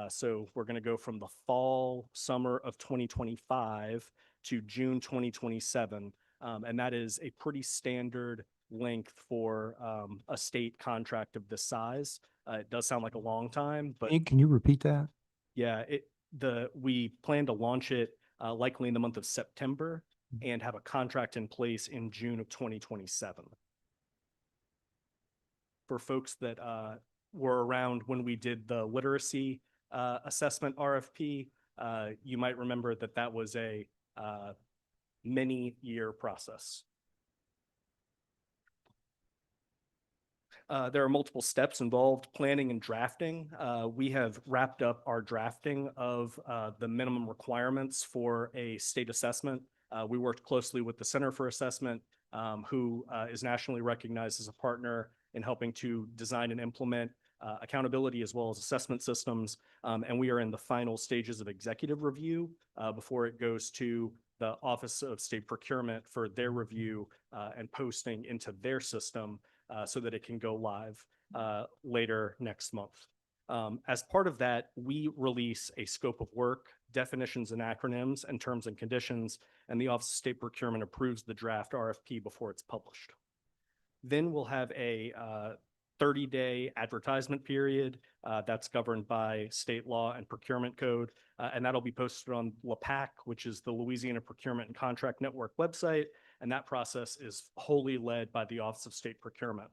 M: So we're going to go from the fall, summer of 2025 to June 2027. And that is a pretty standard length for a state contract of this size. It does sound like a long time, but
A: Can you repeat that?
M: yeah, we plan to launch it likely in the month of September and have a contract in place in June of 2027. For folks that were around when we did the literacy assessment RFP, you might remember that that was a many-year process. There are multiple steps involved, planning and drafting. We have wrapped up our drafting of the minimum requirements for a state assessment. We worked closely with the Center for Assessment, who is nationally recognized as a partner in helping to design and implement accountability as well as assessment systems. And we are in the final stages of executive review before it goes to the Office of State Procurement for their review and posting into their system so that it can go live later next month. As part of that, we release a scope of work, definitions and acronyms, and terms and conditions, and the Office of State Procurement approves the draft RFP before it's published. Then we'll have a 30-day advertisement period that's governed by state law and procurement code, and that'll be posted on LAPAC, which is the Louisiana Procurement and Contract Network website, and that process is wholly led by the Office of State Procurement.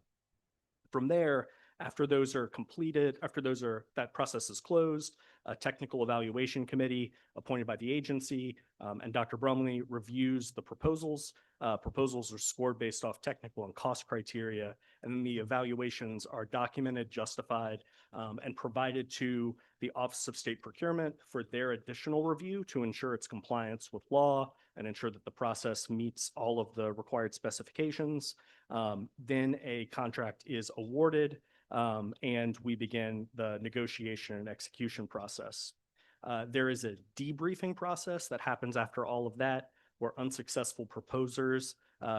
M: From there, after those are completed, that process is closed, a technical evaluation committee appointed by the agency and Dr. Brumley reviews the proposals. Proposals are scored based off technical and cost criteria, and then the evaluations are documented, justified, and provided to the Office of State Procurement for their additional review to ensure its compliance with law and ensure that the process meets all of the required specifications. Then a contract is awarded, and we begin the negotiation and execution process. There is a debriefing process that happens after all of that, where unsuccessful proposers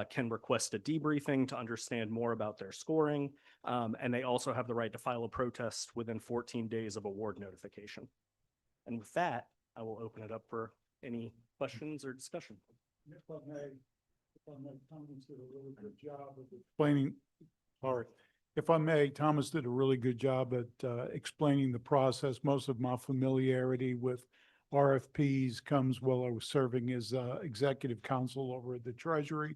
M: can request a debriefing to understand more about their scoring, and they also have the right to file a protest within 14 days of award notification. And with that, I will open it up for any questions or discussion.
N: If I may, Thomas did a really good job of explaining, sorry. If I may, Thomas did a really good job at explaining the process. Most of my familiarity with RFPs comes while I was serving as executive counsel over at the Treasury.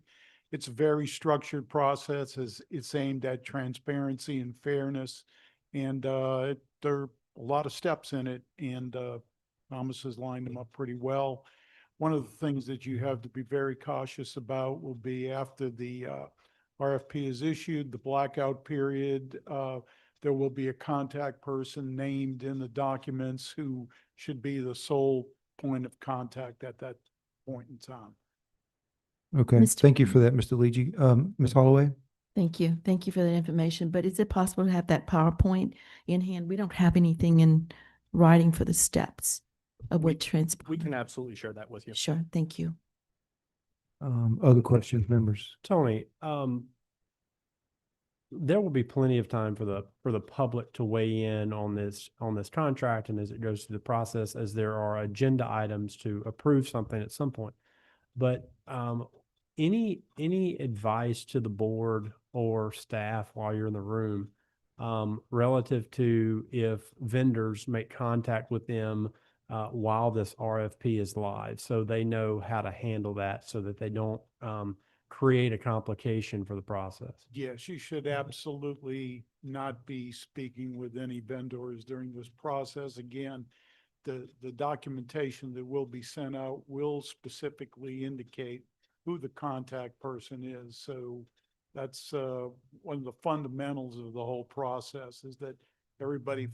N: It's a very structured process. It's aimed at transparency and fairness. And there are a lot of steps in it, and Thomas has lined them up pretty well. One of the things that you have to be very cautious about will be after the RFP is issued, the blackout period, there will be a contact person named in the documents who should be the sole point of contact at that point in time.
A: Okay,
G: Mr.
A: thank you for that, Mr. Leegee. Ms. Holloway?
G: Thank you. Thank you for that information. But is it possible to have that PowerPoint in hand? We don't have anything in writing for the steps of what transpired.
M: We can absolutely share that with you.
G: Sure, thank you.
A: Other questions, members?
J: Tony, there will be plenty of time for the public to weigh in on this contract and as it goes through the process, as there are agenda items to approve something at some point. But any advice to the board or staff while you're in the room relative to if vendors make contact with them while this RFP is live, so they know how to handle that, so that they don't create a complication for the process.
N: Yes, you should absolutely not be speaking with any vendors during this process. Again, the documentation that will be sent out will specifically indicate who the contact person is. So that's one of the fundamentals of the whole process, is that everybody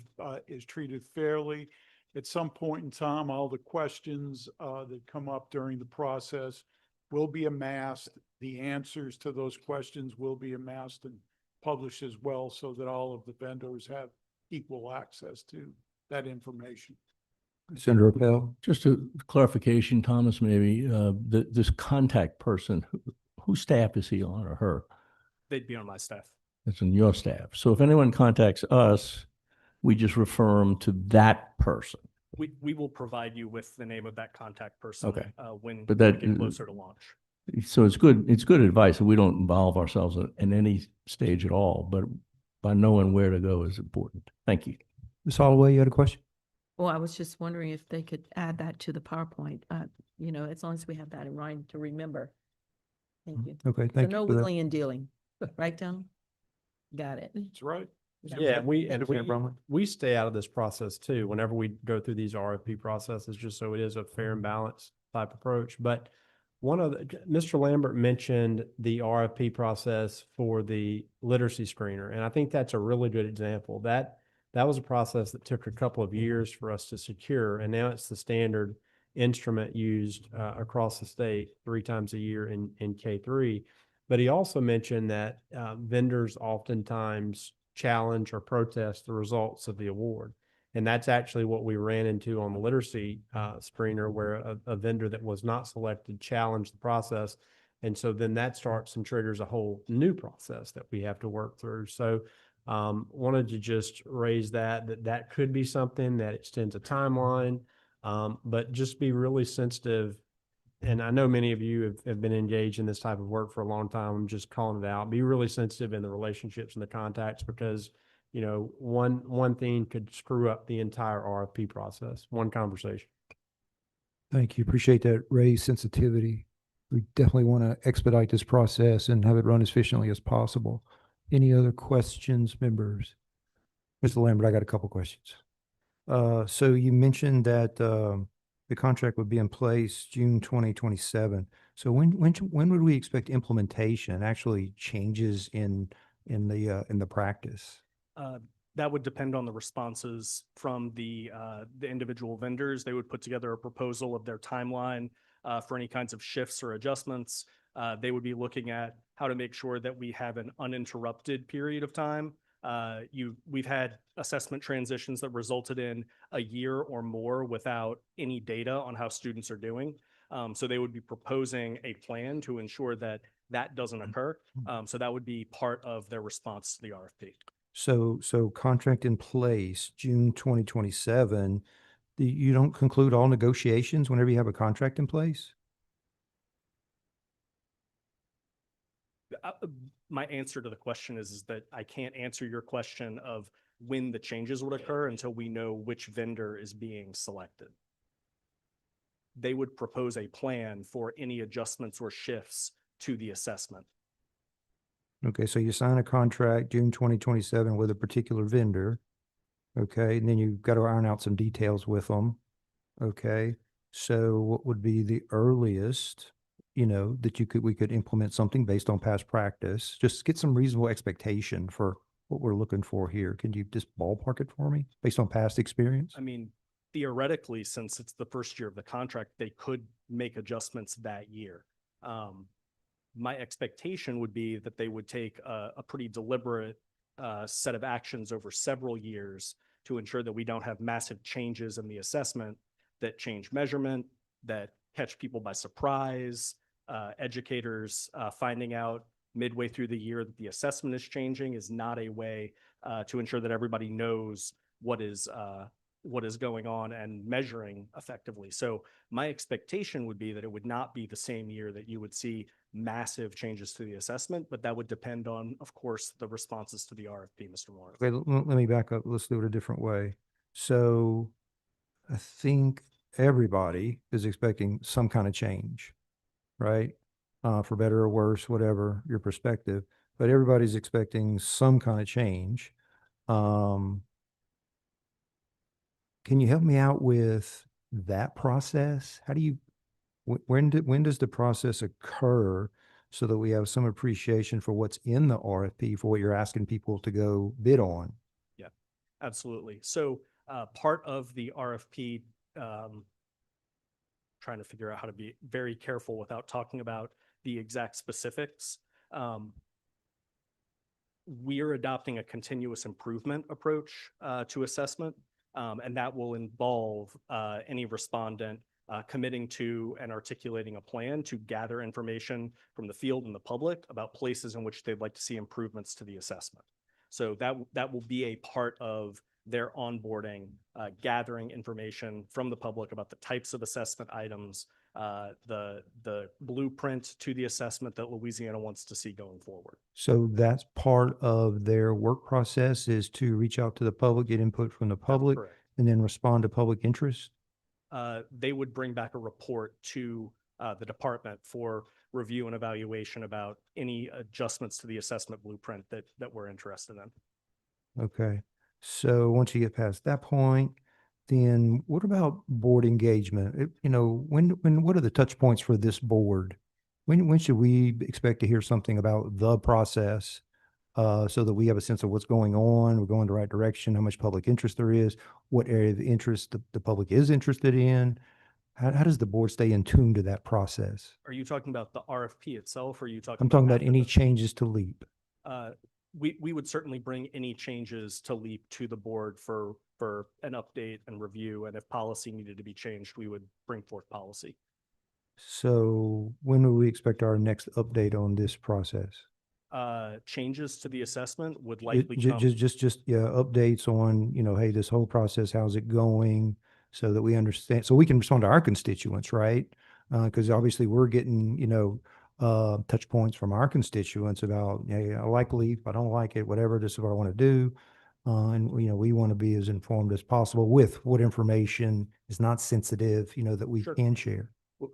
N: is treated fairly. At some point in time, all the questions that come up during the process will be amassed. The answers to those questions will be amassed and published as well, so that all of the vendors have equal access to that information.
A: Senator Appel?
F: Just a clarification, Thomas, maybe, this contact person, whose staff is he on or her?
M: They'd be on my staff.
F: It's on your staff. So if anyone contacts us, we just refer them to that person.
M: We will provide you with the name of that contact person.
F: Okay.
M: When
F: But
M: we
F: that-
M: get closer to launch.
F: So it's good advice. We don't involve ourselves in any stage at all, but by knowing where to go is important. Thank you.
A: Ms. Holloway, you had a question?
G: Well, I was just wondering if they could add that to the PowerPoint, as long as we have that in writing to remember. Thank you.
A: Okay,
G: So
A: thank
G: no
A: you for that.
G: wheeling and dealing, right, Tom? Got it.
N: That's right.
J: Yeah, we
A: Senator Brumley?
J: we stay out of this process too, whenever we go through these RFP processes, just so it is a fair and balanced type approach. But Mr. Lambert mentioned the RFP process for the literacy screener, and I think that's a really good example. That was a process that took a couple of years for us to secure, and now it's the standard instrument used across the state 3 times a year in K-3. But he also mentioned that vendors oftentimes challenge or protest the results of the award. And that's actually what we ran into on the literacy screener, where a vendor that was not selected challenged the process. And so then that starts and triggers a whole new process that we have to work through. So wanted to just raise that could be something that extends a timeline, but just be really sensitive. And I know many of you have been engaged in this type of work for a long time. I'm just calling it out. Be really sensitive in the relationships and the contacts, because one thing could screw up the entire RFP process, one conversation.
A: Thank you. Appreciate that raised sensitivity. We definitely want to expedite this process and have it run as efficiently as possible. Any other questions, members? Mr. Lambert, I got a couple questions. So you mentioned that the contract would be in place June 2027. So when would we expect implementation, actually changes in the practice?
M: That would depend on the responses from the individual vendors. They would put together a proposal of their timeline for any kinds of shifts or adjustments. They would be looking at how to make sure that we have an uninterrupted period of time. We've had assessment transitions that resulted in a year or more without any data on how students are doing. So they would be proposing a plan to ensure that that doesn't occur. So that would be part of their response to the RFP.
A: So contract in place, June 2027, you don't conclude all negotiations whenever you have a contract in place?
M: My answer to the question is that I can't answer your question of when the changes would occur until we know which vendor is being selected. They would propose a plan for any adjustments or shifts to the assessment.
A: Okay, so you sign a contract June 2027 with a particular vendor. Okay, and then you've got to iron out some details with them. Okay, so what would be the earliest, that we could implement something based on past practice? Just get some reasonable expectation for what we're looking for here. Can you just ballpark it for me based on past experience?
M: I mean, theoretically, since it's the first year of the contract, they could make adjustments that year. My expectation would be that they would take a pretty deliberate set of actions over several years to ensure that we don't have massive changes in the assessment that change measurement, that catch people by surprise, educators finding out midway through the year that the assessment is changing is not a way to ensure that everybody knows what is going on and measuring effectively. So my expectation would be that it would not be the same year that you would see massive changes to the assessment, but that would depend on, of course, the responses to the RFP, Mr. Morris.
A: Okay, let me back up. Let's do it a different way. So I think everybody is expecting some kind of change, right? For better or worse, whatever your perspective, but everybody's expecting some kind of change. Can you help me out with that process? How do you, when does the process occur so that we have some appreciation for what's in the RFP for what you're asking people to go bid on?
M: Yeah, absolutely. So part of the RFP, trying to figure out how to be very careful without talking about the exact specifics. We are adopting a continuous improvement approach to assessment, and that will involve any respondent committing to and articulating a plan to gather information from the field and the public about places in which they'd like to see improvements to the assessment. So that will be a part of their onboarding, gathering information from the public about the types of assessment items, the blueprint to the assessment that Louisiana wants to see going forward.
A: So that's part of their work process is to reach out to the public, get input from the public,
M: correct.
A: and then respond to public interest?
M: They would bring back a report to the department for review and evaluation about any adjustments to the assessment blueprint that we're interested in.
A: Okay. So once you get past that point, then what about board engagement? What are the touch points for this board? When should we expect to hear something about the process? So that we have a sense of what's going on, we're going the right direction, how much public interest there is, what area of interest the public is interested in. How does the board stay in tune to that process?
M: Are you talking about the RFP itself, or are you talking?
A: I'm talking about
M: after
A: any
M: the-
A: changes to LEAP.
M: We would certainly bring any changes to LEAP to the board for an update and review. And if policy needed to be changed, we would bring forth policy.
A: So when will we expect our next update on this process?
M: Changes to the assessment would likely
A: Ju-
M: come.
A: Just, yeah, updates on, hey, this whole process, how's it going? So that we understand, so we can respond to our constituents, right? Because obviously we're getting, touch points from our constituents about, hey, I like LEAP, I don't like it, whatever, this is what I want to do. And, we want to be as informed as possible with what information is not sensitive, that we
M: Sure.
A: can share.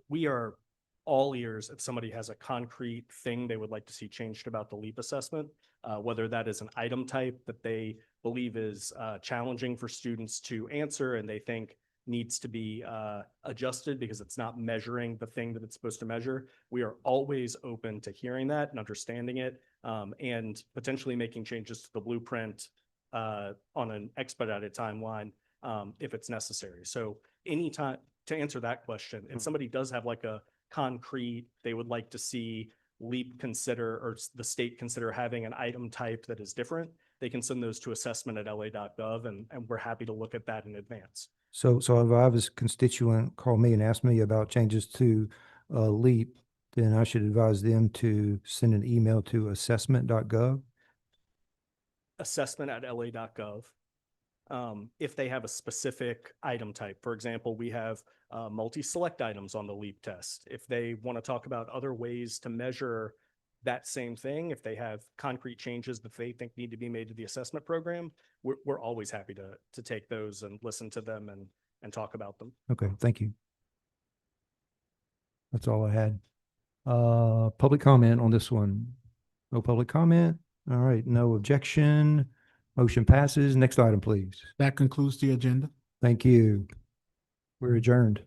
M: We are all ears if somebody has a concrete thing they would like to see changed about the LEAP assessment, whether that is an item type that they believe is challenging for students to answer and they think needs to be adjusted because it's not measuring the thing that it's supposed to measure. We are always open to hearing that and understanding it, and potentially making changes to the blueprint on an expedited timeline if it's necessary. So anytime, to answer that question, if somebody does have like a concrete, they would like to see LEAP consider or the state consider having an item type that is different, they can send those to assessment@la.gov and we're happy to look at that in advance.
A: So if I have a constituent call me and ask me about changes to LEAP, then I should advise them to send an email to assessment.gov.
M: Assessment@la.gov. If they have a specific item type, for example, we have multi-select items on the LEAP test. If they want to talk about other ways to measure that same thing, if they have concrete changes that they think need to be made to the assessment program, we're always happy to take those and listen to them and talk about them.
A: Okay, thank you. That's all I had. Public comment on this one? No public comment? All right, no objection. Motion passes. Next item, please.
C: That concludes the agenda.
A: Thank you. We're adjourned.